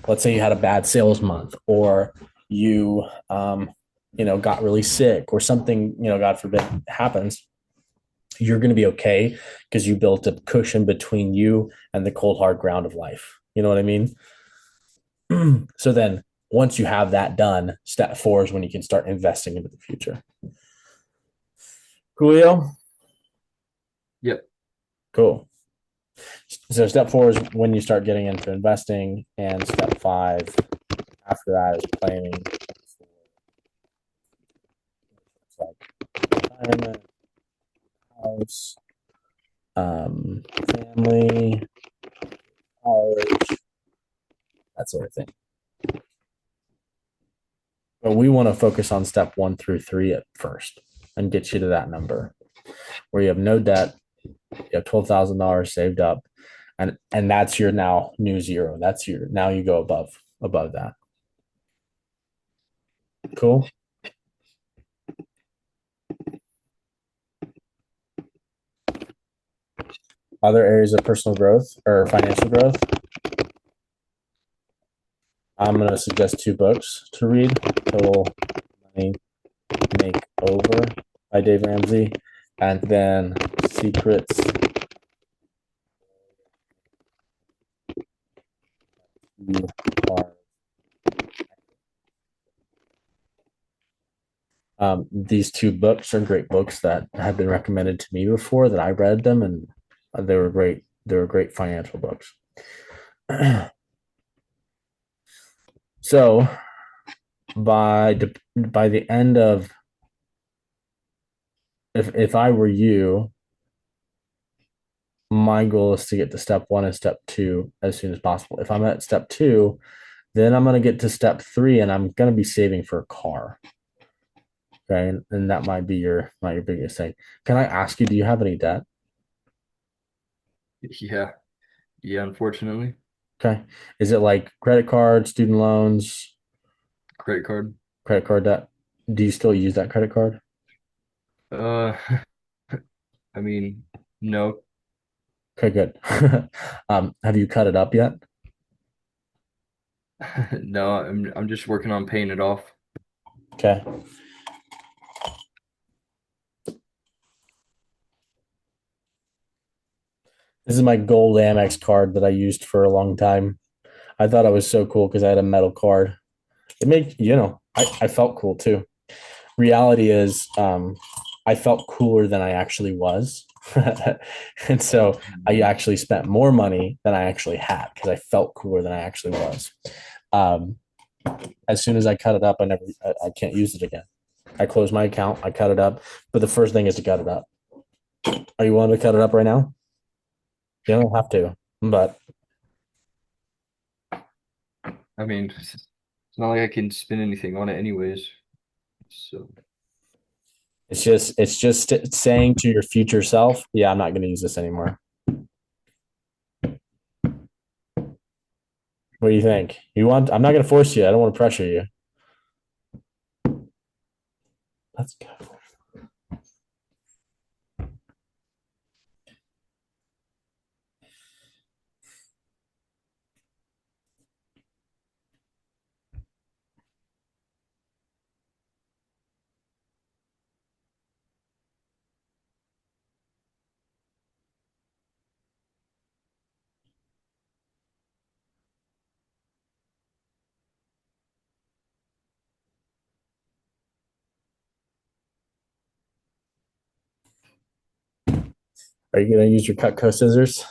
let's say you had a bad sales month or you, got really sick or something, God forbid happens, you're going to be okay because you built a cushion between you and the cold, hard ground of life. You know what I mean? So then once you have that done, step four is when you can start investing into the future. Coolio? Yep. Cool. So step four is when you start getting into investing, and step five after that is planning for like retirement, house, family, college, that sort of thing. But we want to focus on step 1 through 3 at first and get you to that number where you have no debt, you have $12,000 saved up, and that's your now new zero. That's your now you go above that. Cool. Other areas of personal growth or financial growth. I'm going to suggest 2 books to read. Total Money Makeover by Dave Ramsey, and then Secrets You Are. These 2 books are great books that have been recommended to me before that I read them, and they were great. They were great financial books. So by the end of, if I were you, my goal is to get to step 1 and step 2 as soon as possible. If I'm at step 2, then I'm going to get to step 3 and I'm going to be saving for a car. Okay. And that might be your biggest thing. Can I ask you, do you have any debt? Yeah. Yeah, unfortunately. Okay. Is it like credit card, student loans, Credit card. credit card debt? Do you still use that credit card? Uh, I mean, no. Okay, good. Have you cut it up yet? No, I'm just working on paying it off. Okay. This is my gold Amex card that I used for a long time. I thought I was so cool because I had a metal card. It made, I felt cool too. Reality is, I felt cooler than I actually was. And so I Mhm. actually spent more money than I actually had because I felt cooler than I actually was. Um, as soon as I cut it up, I can't use it again. I close my account, I cut it up, but the first thing is to cut it up. Are you willing to cut it up right now? You don't have to, but I mean, it's not like I can spend anything on it anyways. So, it's just saying to your future self, yeah, I'm not going to use this anymore. What do you think? You want? I'm not going to force you. I don't want to pressure you. Let's go. Are you going to use your Cutco scissors?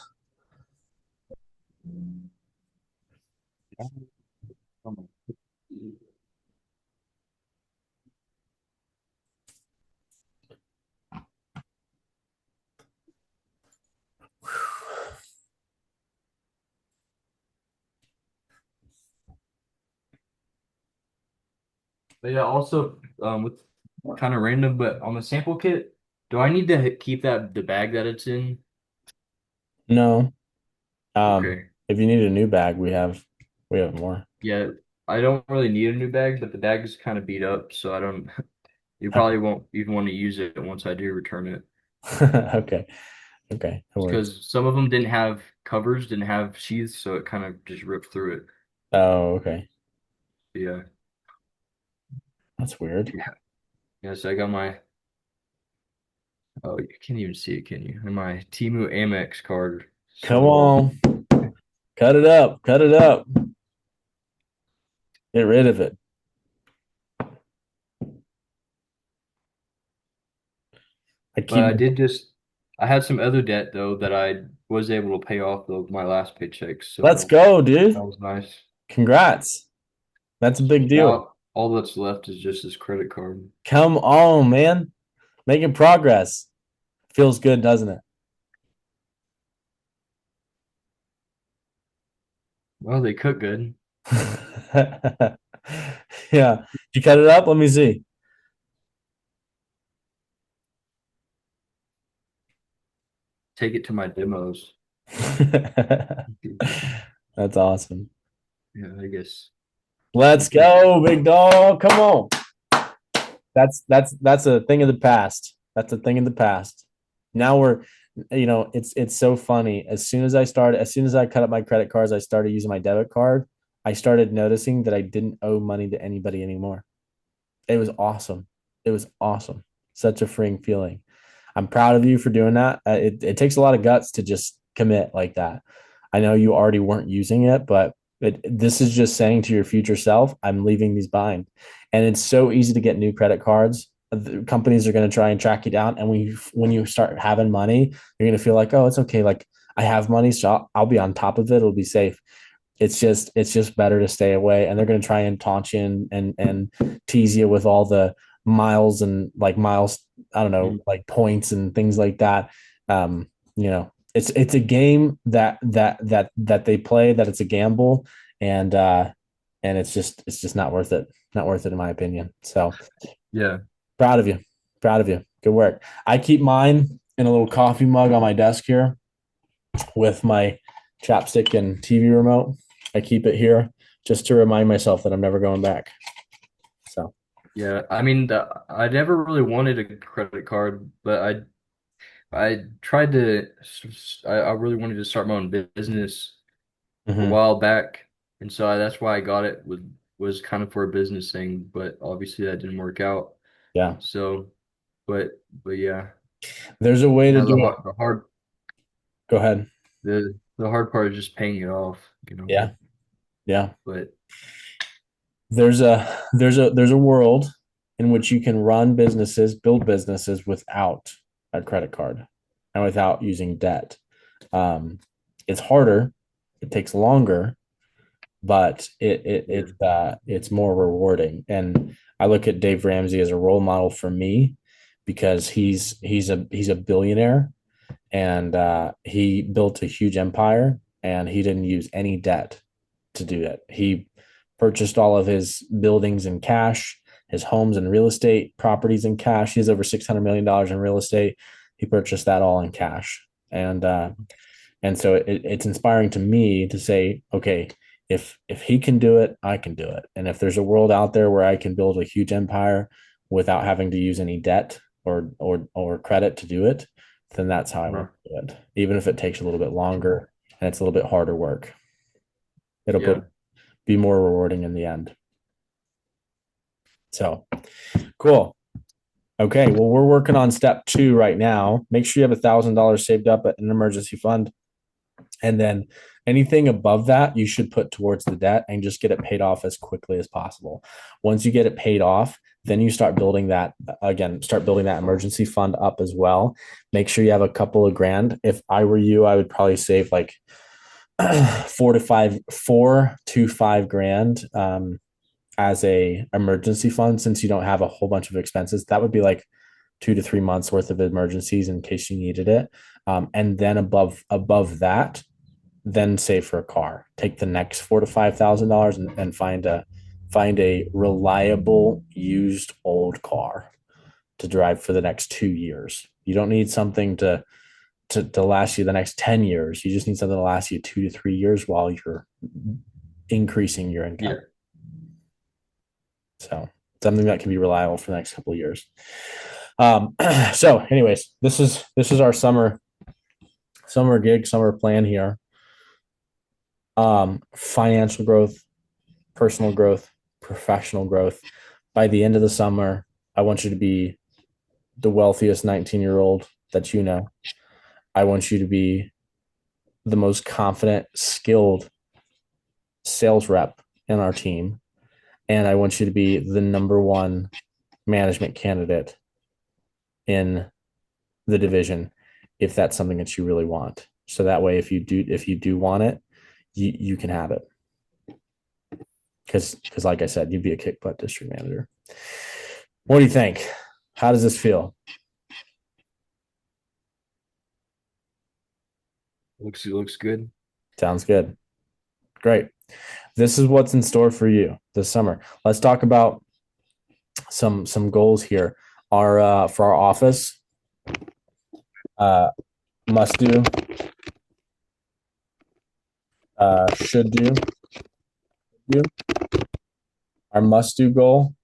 but yeah, also with kind of random, but on the sample kit, do I need to keep that the bag that it's in? No. Okay. If you need a new bag, we have more. Yeah, I don't really need a new bag, but the bag is kind of beat up, so I don't. You probably won't even want to use it once I do return it. Okay. Okay. That works. Because some of them didn't have covers, didn't have sheaths, so it kind of just ripped through it. Oh, okay. Yeah. That's weird. Yeah. Yeah, so I got my, oh, you can't even see it, can you? And my Timu Amex card. Come So, on. Cut it up. Cut it up. Get rid of it. I but keep I did just, I had some other debt though that I was able to pay off though my last paycheck. Let's So go, that dude. was nice. Congrats. That's a big deal. Now all that's left is just this credit card. Come on, man. Making progress. Feels good, doesn't it? Well, they cook good. Yeah. You cut it up? Let me see. Take it to my demos. That's awesome. Yeah, I guess. Let's go, big dog. Come on. That's a thing of the past. That's a thing of the past. Now it's so funny. As soon as I cut up my credit cards, I started using my debit card. I started noticing that I didn't owe money to anybody anymore. It was awesome. It was awesome. Such a freeing feeling. I'm proud of you for doing that. It takes a lot of guts to just commit like that. I know you already weren't using it, but this is just saying to your future self, I'm leaving these behind. And it's so easy to get new credit cards. The companies are going to try and track you down. And when you start having money, you're going to feel like, oh, it's okay. Like I have money, so I'll be on top of it. It'll be safe. It's just better to stay away. And they're going to try and taunt you and tease you with all the miles and like miles, I don't know, Mm. like points and things like that. It's a game that they play, that it's a gamble, and it's just not worth it. Not worth it in my opinion. So Yeah. proud of you. Proud of you. Good work. I keep mine in a little coffee mug on my desk here with my chapstick and TV remote. I keep it here just to remind myself that I'm never going back. So Yeah. I mean, I never really wanted a credit card, but I tried to, I really wanted to start my own business a mhm. while back. And so that's why I got it with. was kind of for a business thing, but obviously that didn't work out. Yeah. So, but yeah, There's a way to now do it. Go ahead. the hard part is just paying it off, you know. Yeah. Yeah. But There's a world in which you can run businesses, build businesses without a credit card and without using debt. Um, it's harder, it takes longer, but yeah, it's more rewarding. And I look at Dave Ramsey as a role model for me because he's a billionaire, and he built a huge empire, and he didn't use any debt to do it. He purchased all of his buildings in cash, his homes and real estate properties in cash. He has over $600 million in real estate. He purchased that all in cash, and so it's inspiring to me to say, okay, if he can do it, I can do it. And if there's a world out there where I can build a huge empire without having to use any debt or credit to do it, then that's how I uh, want to do it. Even if it takes a little bit longer and it's a little bit harder work, it'll yeah, be more rewarding in the end. So cool. Okay, well, we're working on step 2 right now. Make sure you have $1,000 saved up at an emergency fund. And then anything above that, you should put towards the debt and just get it paid off as quickly as possible. Once you get it paid off, then you start building that start building that emergency fund up as well. Make sure you have a couple of grand. If I were you, I would probably save like 4 to 5 grand as a emergency fund, since you don't have a whole bunch of expenses. That would be like 2 to 3 months worth of emergencies in case you needed it. And then above that, then save for a car. Take the next $4,000 to $5,000 and find a reliable used old car to drive for the next 2 years. You don't need something to last you the next 10 years. You just need something to last you 2 to 3 years while you're increasing your income. yeah. So something that can be reliable for the next couple of years. So anyways, this is our summer gig, summer plan here. Financial growth, personal growth, professional growth. By the end of the summer, I want you to be the wealthiest 19-year-old that you know. I want you to be the most confident, skilled sales rep in our team. And I want you to be the number one management candidate in the division if that's something that you really want. So that way, if you do want it, you can have it. Because like I said, you'd be a kick butt district manager. What do you think? How does this feel? Looks good. Sounds good. Great. This is what's in store for you this summer. Let's talk about some goals here. Our for our office, uh, must do, should do. Our must do goal.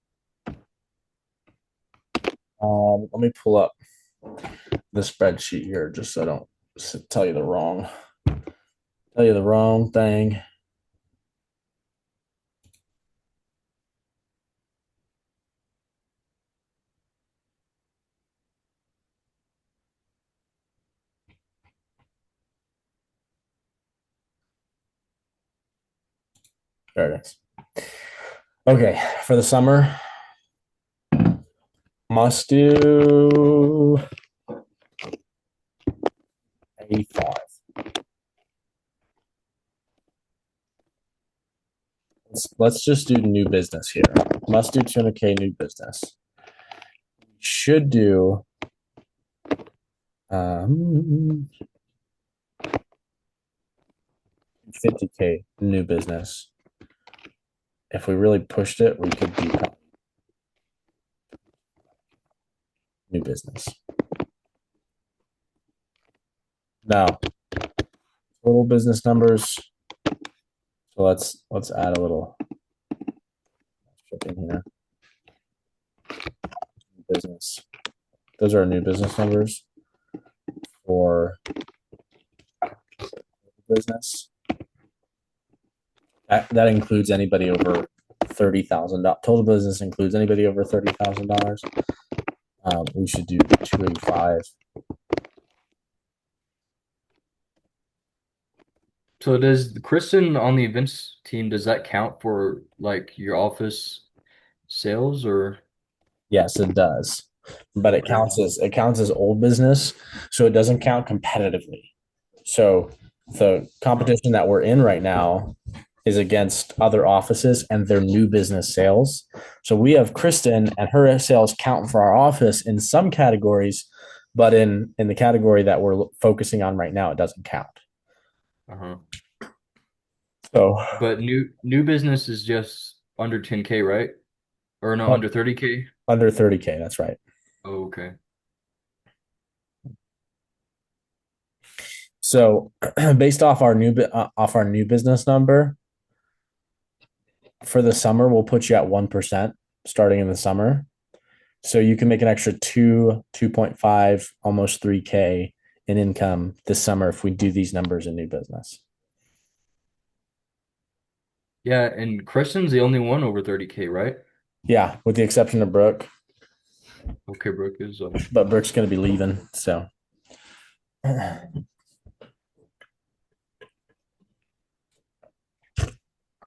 Let me pull up the spreadsheet here just so I don't tell you the wrong thing. There it is. Okay, for the summer, must do 85. Let's just do new business here. Must do 200K new business. Should do 50K new business. If we really pushed it, we could do new business. Now, total business numbers. So let's add a little in here. Business. Those are our new business numbers for business. That includes anybody over $30,000. Total business includes anybody over $30,000. We should do 285. So does Kristen on the events team, does that count for like your office sales or Yes, it does, but okay. it counts as old business, so it doesn't count competitively. So the Uh, competition that we're in right now is against other offices and their new business sales. So we have Kristen and her sales count for our office in some categories, but in the category that we're focusing on right now, it doesn't count. uh-huh. So But new business is just under 10K, right? Or no, under 30K? under 30K, that's right. Oh, okay. So based off our new business number for the summer, we'll put you at 1% starting in the summer. So you can make an extra 2.5, almost 3K in income this summer if we do these numbers in new business. Yeah, and Kristen's the only one over 30K, right? Yeah, with the exception of Brooke, Okay, Brooke is but Brooke's going to be leaving. So,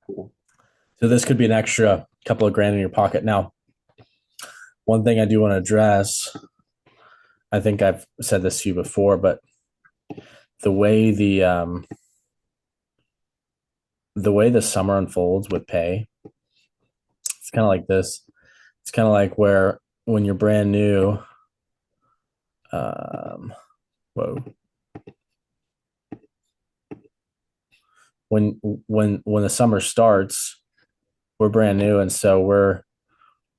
cool. so this could be an extra couple of grand in your pocket. Now, one thing I do want to address, I think I've said this to you before, but the way the way the summer unfolds with pay, it's kind of like this. It's kind of like where when you're brand new, um, whoa, when the summer starts, we're brand new, and so we're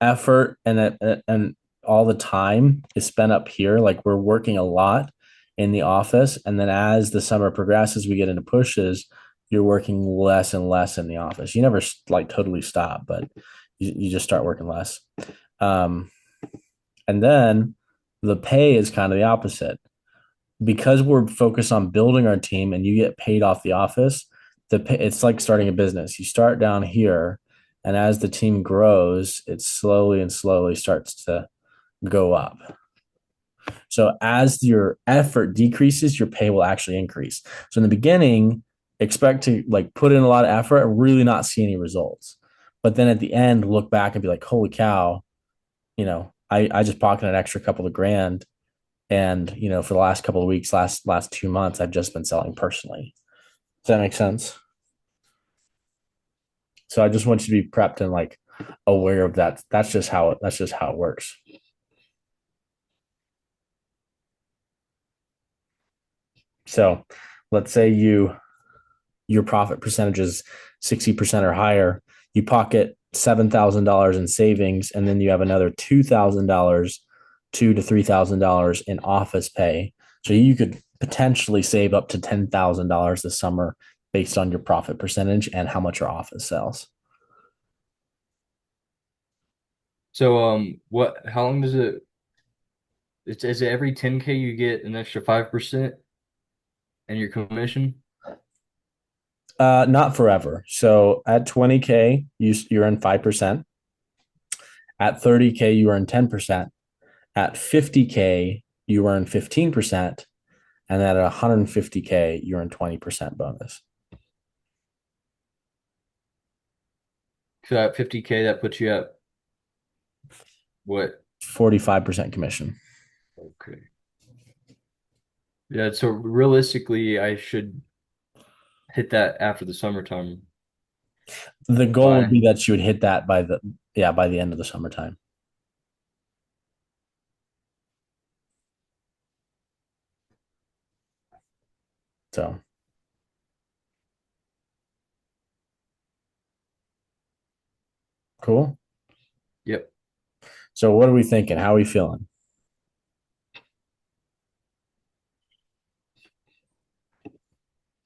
effort and all the time is spent up here. Like we're working a lot in the office, and then as the summer progresses, we get into pushes. You're working less and less in the office. You never like totally stop, but you just start working less. Um, and then the pay is kind of the opposite because we're focused on building our team and you get paid off the office. It's like starting a business. You start down here, and as the team grows, it slowly and slowly starts to go up. So as your effort decreases, your pay will actually increase. So in the beginning, expect to like put in a lot of effort and really not see any results. But then at the end, look back and be like, holy cow, I just pocketed an extra couple of grand. And for the last couple of weeks, last 2 months, I've just been selling personally. Does that make sense? So I just want you to be prepped and like aware of that. That's just how it works. So let's say your profit percentage is 60% or higher. You pocket $7,000 in savings, and then you have another $2,000, $2,000 to $3,000 in office pay. So you could potentially save up to $10,000 this summer based on your profit percentage and how much your office sells. so how long does it is it every 10K you get an extra 5% and your commission? Not forever. So at 20K, you earn 5%. At 30K, you earn 10%. At 50K, you earn 15%. And then at 150K, you earn 20% bonus. So at 50K that puts you at what? 45% commission. Okay. Yeah, so realistically I should hit that after the summertime The goal would by be that you would hit that by the end of the summertime. So cool. yep. So what are we thinking? How are we feeling?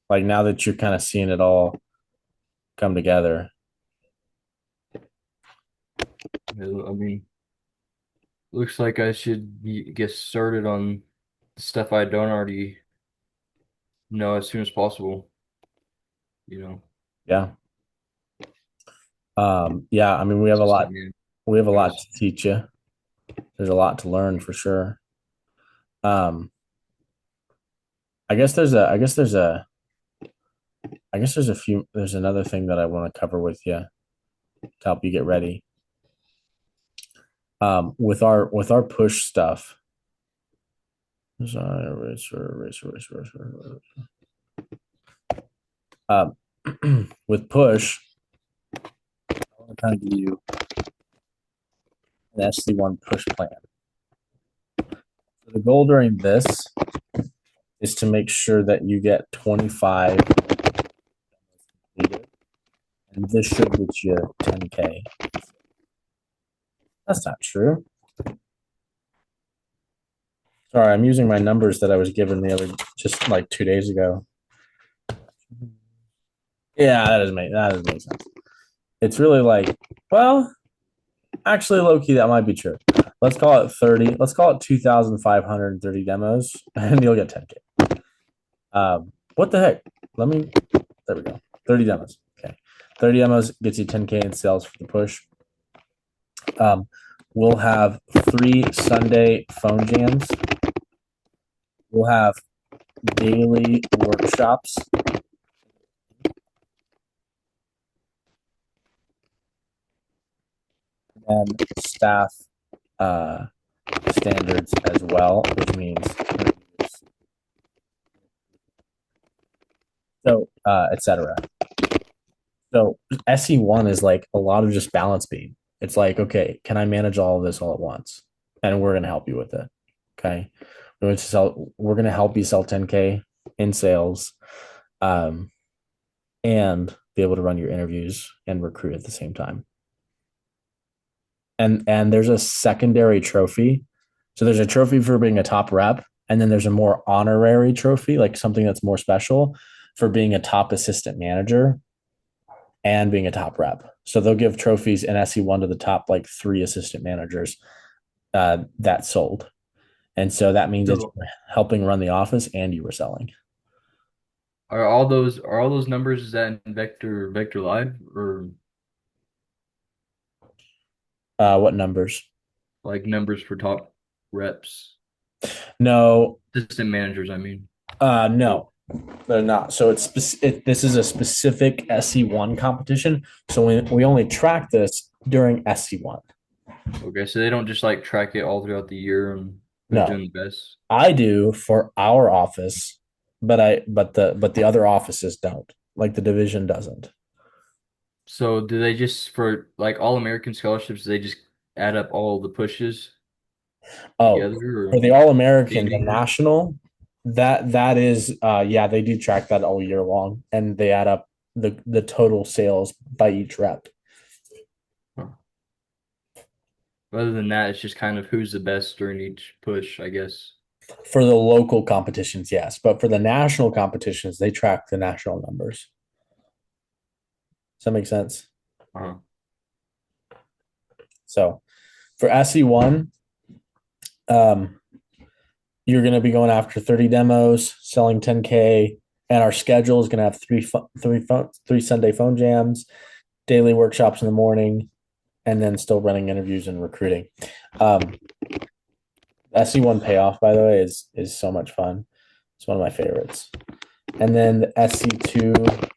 Like now that you're kind of seeing it all come together. I mean, looks like I should get started on stuff I don't already know as soon as possible, you know. Yeah. Yeah, I mean, Assistant we have a lot managers. to teach you. There's a lot to learn for sure. Um, I guess there's another thing that I want to cover with you to help you get ready. With our push stuff. Um, with push, I want to kind of give you an SC1 push plan. So the goal during this is to make sure that you get 25 completed, and this should get you 10K. That's not true. Sorry, I'm using my numbers that I was given the other just like 2 days ago. Yeah, that doesn't make sense. It's really like, well, actually, low key, that might be true. Let's call it 30. Let's call it 2,530 demos, and you'll get 10K. What the heck? There we go. 30 demos. Okay. 30 demos gets you 10K in sales for the push. Um, we'll have 3 Sunday phone jams. We'll have daily workshops and staff uh, standards as well, which means so etc. So SE1 is like a lot of just balance beam. It's like, okay, can I manage all of this all at once? And we're gonna help you with it. Okay. We're gonna help you sell 10K in sales, um, and be able to run your interviews and recruit at the same time. And there's a secondary trophy. So there's a trophy for being a top rep, and then there's a more honorary trophy, like something that's more special for being a top assistant manager and being a top rep. So they'll give trophies in SE1 to the top like 3 assistant managers that sold. And so that means it's So helping run the office and you were selling. are all those numbers, is that in Vector Live or What numbers? like numbers for top reps? No, Assistant managers, I mean. Or no, they're not. So this is a specific SE1 competition. So we only track this during SE1. okay, so they don't just like track it all throughout the year and who's No, doing the best. I do for our office, but the other offices don't. Like the division doesn't. So do they just for like all American scholarships, they just add up all the pushes Oh, together for or the All American, the standing? national, that is yeah, they do track that all year long and they add up the total sales by each rep. Huh. Other than that, it's just kind of who's the best during each push, I guess. For the local competitions, yes, but for the national competitions, they track the national numbers. Does that make sense? Uh-huh. So for SE1, um, you're going to be going after 30 demos, selling 10K, and our schedule is going to have three Sunday phone jams, daily workshops in the morning, and then still running interviews and recruiting. Um, SC1 payoff, by the way, is so much fun. It's one of my favorites. And then the SC2,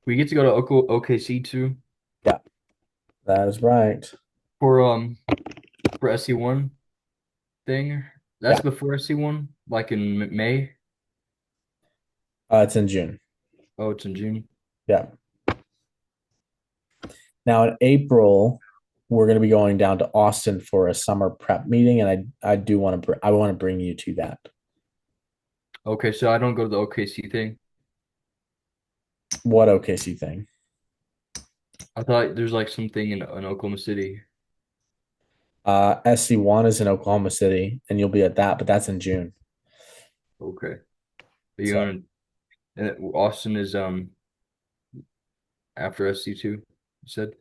We get to go to OKC too yeah, that is right. for SC1 thing. Yeah, That's before SC1, like in May. it's in June. Oh, it's in June. Yeah. Now in April, we're going to be going down to Austin for a summer prep meeting, and I want to bring you to that. Okay, so I don't go to the OKC thing. What OKC thing? I thought there's like something in Oklahoma City. SC1 is in Oklahoma City, and you'll be at that, but that's in June. Okay. Are you So going and Austin is after SC2, you said?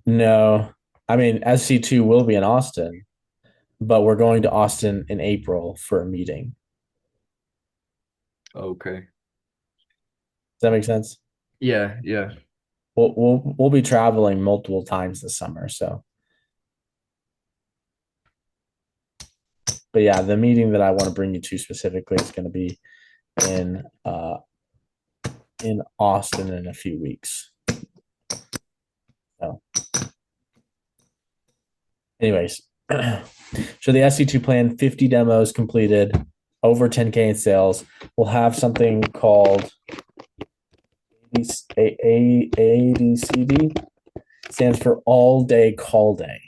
no, I mean SC2 will be in Austin, but we're going to Austin in April for a meeting. Okay. Does that make sense? Yeah, yeah. We'll be traveling multiple times this summer. So, but yeah, the meeting that I want to bring you to specifically is going to be in in Austin in a few weeks. So, anyways, so the SC2 plan, 50 demos completed, over 10K in sales. We'll have something called ADCD, stands for all day call day.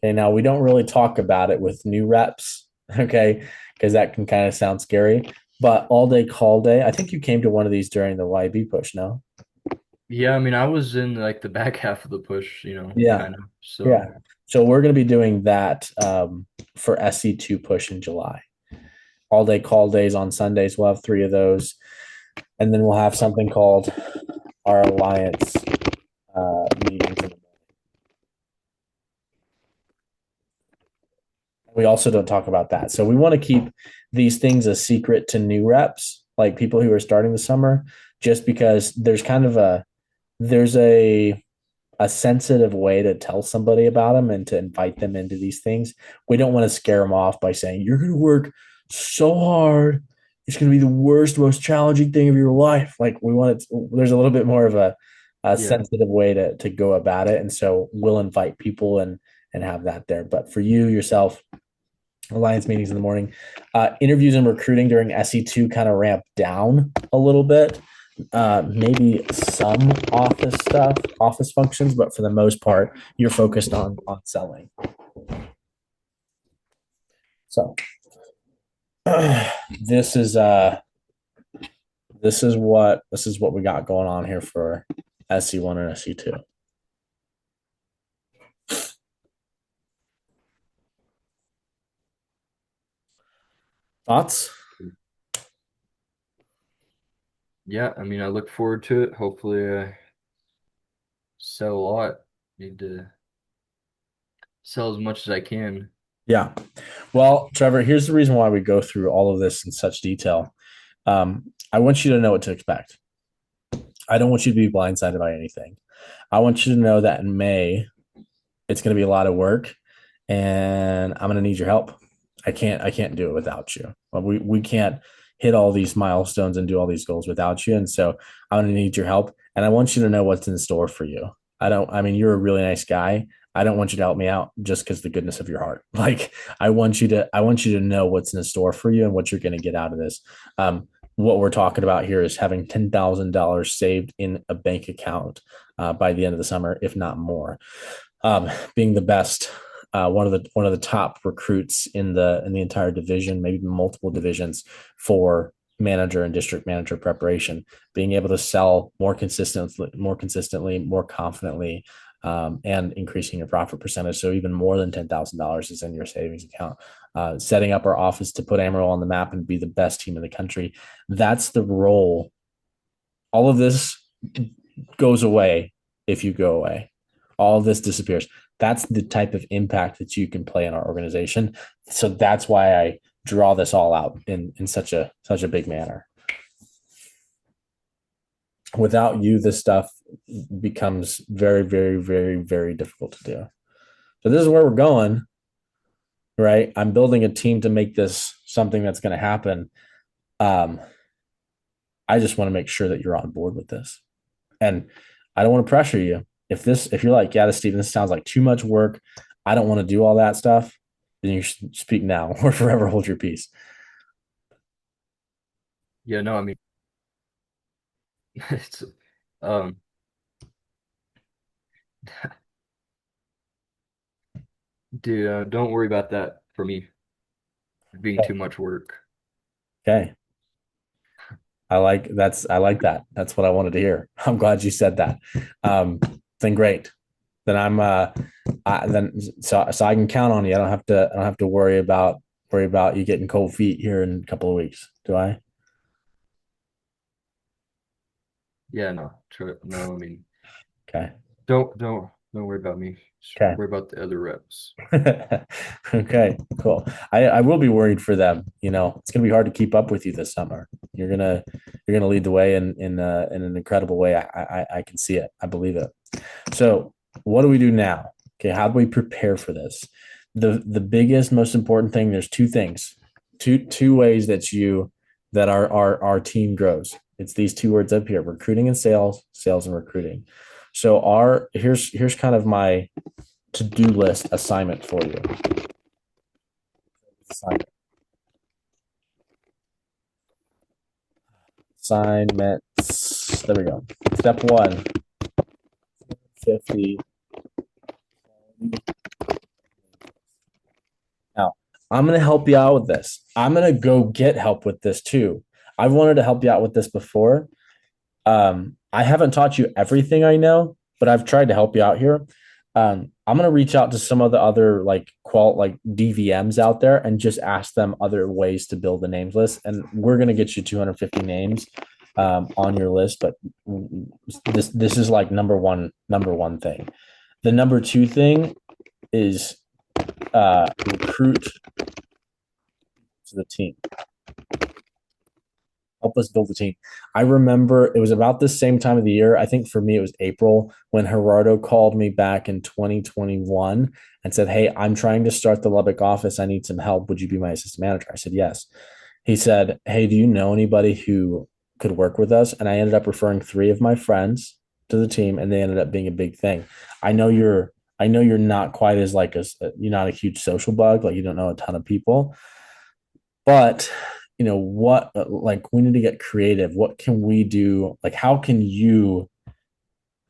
Okay, now we don't really talk about it with new reps, okay, because that can kind of sound scary. But all day call day, I think you came to one of these during the YB push, no? Yeah, I mean, I was in like the back half of the push, Yeah, kind of. So, yeah. So we're going to be doing that for SC2 push in July. All day call days on Sundays. We'll have three of those. And then we'll have something called our Alliance meetings. We also don't talk about that. So we want to keep these things a secret to new reps, like people who are starting the summer, just because there's a sensitive way to tell somebody about them and to invite them into these things. We don't want to scare them off by saying you're going to work so hard. It's going to be the worst, most challenging thing of your life. Like we want it. There's a little bit more of a yeah. sensitive way to go about it, and so we'll invite people and have that there. But for you yourself, alliance meetings in the morning. Interviews and recruiting during SE2 kind of ramp down a little bit. Maybe some office stuff, office functions, but for the most part, you're focused on selling. So this is this is what we got going on here for SC1 and SC2. Thoughts? Yeah, I mean, I look forward to it. Hopefully, sell a lot. Need to sell as much as I can. Yeah. Well, Trevor, here's the reason why we go through all of this in such detail. I want you to know what to expect. I don't want you to be blindsided by anything. I want you to know that in May, it's going to be a lot of work, and I'm going to need your help. I can't do it without you. We can't hit all these milestones and do all these goals without you. And so I'm going to need your help. And I want you to know what's in store for you. I mean, you're a really nice guy. I don't want you to help me out just because the goodness of your heart. Like I want you to know what's in store for you and what you're going to get out of this. What we're talking about here is having $10,000 saved in a bank account by the end of the summer, if not more. Being the best, one of the top recruits in the entire division, maybe multiple divisions for manager and district manager preparation. Being able to sell more consistently, more confidently, and increasing your profit percentage. So even more than $10,000 is in your savings account. Setting up our office to put Amarillo on the map and be the best team in the country. That's the role. All of this goes away if you go away. All of this disappears. That's the type of impact that you can play in our organization. So that's why I draw this all out in such a big manner. Without you, this stuff becomes very, very, very, very difficult to do. So this is where we're going, right? I'm building a team to make this something that's going to happen. Um, I just want to make sure that you're on board with this. And I don't want to pressure you. If you're like, yeah, Steven, this sounds like too much work. I don't want to do all that stuff. Then you should speak now or forever hold your peace. Yeah, no, I mean, it's um, dude, don't worry about that for me being too much work. Okay. I like that. That's what I wanted to hear. I'm glad you said that. Um, then great. Then so I can count on you. I don't have to worry about you getting cold feet here in a couple of weeks. Do I? Yeah, no, no, I mean, Okay. don't worry about me. Just Okay. worry about the other reps. Okay, cool. I will be worried for them. It's gonna be hard to keep up with you this summer. You're gonna lead the way in an incredible way. I can see it. I believe it. So what do we do now? Okay, how do we prepare for this? The biggest, most important thing, there's two things, two ways that our team grows. It's these two words up here: recruiting and sales, sales and recruiting. So here's kind of my to-do list assignment for you. Assignments. There we go. Step one, 50. Now, I'm going to help you out with this. I'm going to go get help with this too. I've wanted to help you out with this before. I haven't taught you everything I know, but I've tried to help you out here. I'm gonna reach out to some of the other like DVMs out there and just ask them other ways to build a names list. And we're gonna get you 250 names on your list, but this is like number one thing. The number two thing is recruit to the team. Help us build a team. I remember it was about this same time of the year. I think for me, it was April when Gerardo called me back in 2021 and said, "Hey, I'm trying to start the Lubbock office. I need some help. Would you be my assistant manager?" I said, "Yes." He said, "Hey, do you know anybody who could work with us?" And I ended up referring three of my friends to the team, and they ended up being a big thing. I know you're, I know you're not quite as you're not a huge social bug, like you don't know a ton of people, but what, like we need to get creative. What can we do? Like, how can you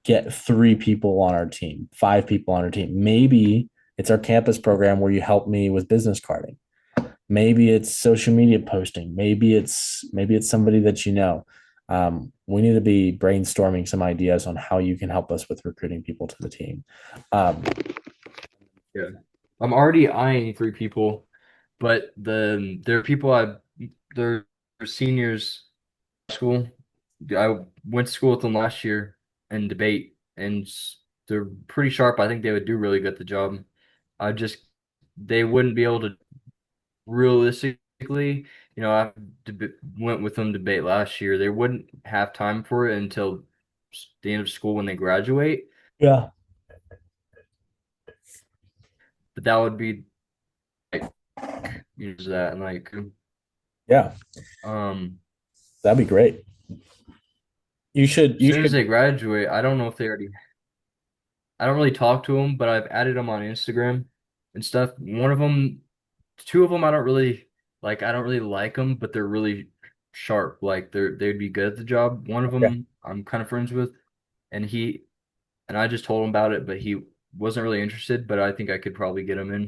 get three people on our team, five people on our team? Maybe it's our campus program where you help me with business carding. Maybe it's social media posting. Maybe it's somebody that you know. We need to be brainstorming some ideas on how you can help us with recruiting people to the team. Um, Yeah. I'm already eyeing three people, but there are people they're seniors in school. I went to school with them last year in debate, and they're pretty sharp. I think they would do really good at the job. I just they wouldn't be able to realistically, I went with them debate last year. They wouldn't have time for it until the end of school when they graduate. yeah, But that would be like use that and yeah, um that'd be great. You should, as you soon as should. they graduate, I don't know if they already I don't really talk to them, but I've added them on Instagram and stuff. One of them, two of them, I don't really like them, but they're really sharp. Like they'd be good at the job. One of Okay. them I'm kind of friends with, and I just told him about it, but he wasn't really interested. But I think I could probably get him in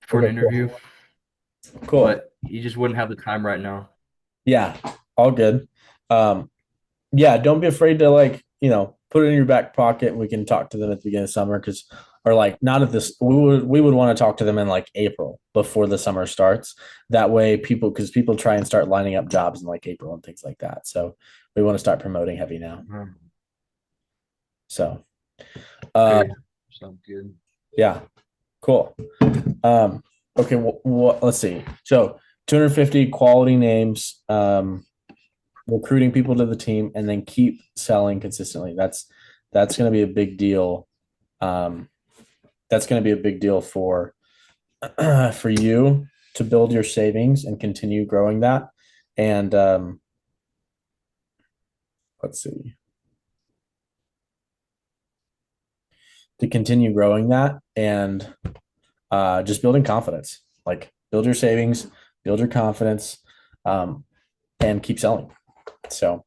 for an Okay. interview, Cool. Cool. but he just wouldn't have the time right now. Yeah. All good. Um, yeah, don't be afraid to put it in your back pocket. We can talk to them at the beginning of summer or like not at this. We would want to talk to them in like April before the summer starts. That way, because people try and start lining up jobs in like April and things like that. So we want to start promoting heavy now. So, uh, Okay, sounds good. yeah, cool. Um, okay, let's see. So 250 quality names. Recruiting people to the team and then keep selling consistently. That's going to be a big deal. Um, that's going to be a big deal for for you to build your savings and continue growing that. And let's see, to continue growing that and just building confidence. Like build your savings, build your confidence, and keep selling. So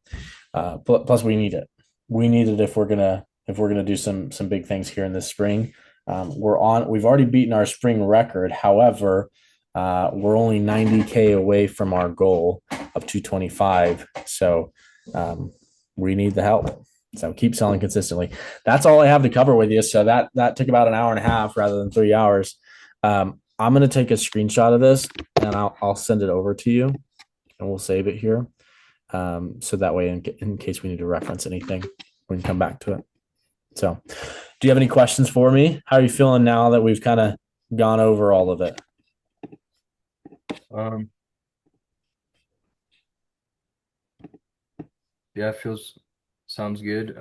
plus we need it. We need it if we're gonna do some big things here in this spring. We've already beaten our spring record. However, we're only 90K away from our goal of 225. So we need the help. So keep selling consistently. That's all I have to cover with you. So that took about an hour and a half rather than 3 hours. I'm gonna take a screenshot of this and I'll send it over to you and we'll save it here. So that way, in case we need to reference anything, we can come back to it. So, do you have any questions for me? How are you feeling now that we've kind of gone over all of it? Um, yeah, feels sounds good.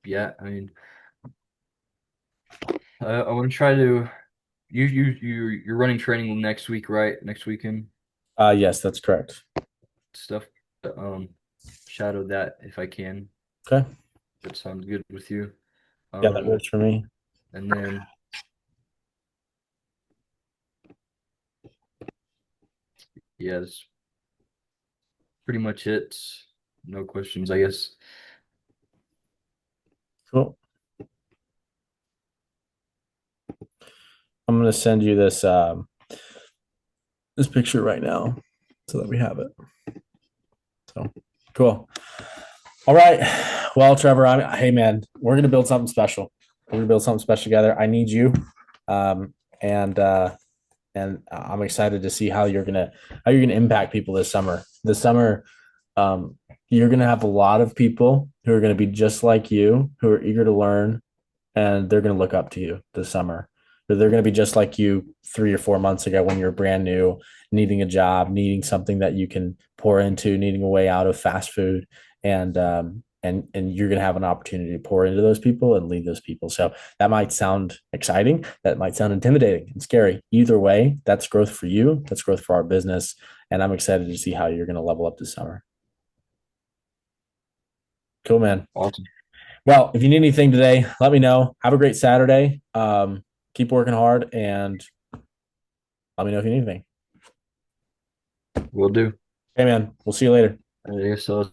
Yeah, I mean, I want to try to you're running training next week, right? Next weekend Yes, that's correct. stuff. Um, shadow that if I can. Okay. That sounds good with you. Yeah, that Um, works for me. and then yeah, that's pretty much it. No questions, I guess. Cool. I'm gonna send you this picture right now so that we have it. So cool. All right. Well, Trevor, hey man, we're gonna build something special. We're gonna build something special together. I need you. Um, and I'm excited to see how you're gonna impact people this summer. This summer, um, you're gonna have a lot of people who are gonna be just like you, who are eager to learn, and they're going to look up to you this summer. They're going to be just like you 3 or 4 months ago when you're brand new, needing a job, needing something that you can pour into, needing a way out of fast food, and you're going to have an opportunity to pour into those people and lead those people. So that might sound exciting, that might sound intimidating and scary. Either way, that's growth for you, that's growth for our business, and I'm excited to see how you're going to level up this summer. Cool, man. Awesome. Well, if you need anything today, let me know. Have a great Saturday. Keep working hard and let me know if you need anything. Will do. Hey, man, we'll see you later. I guess so.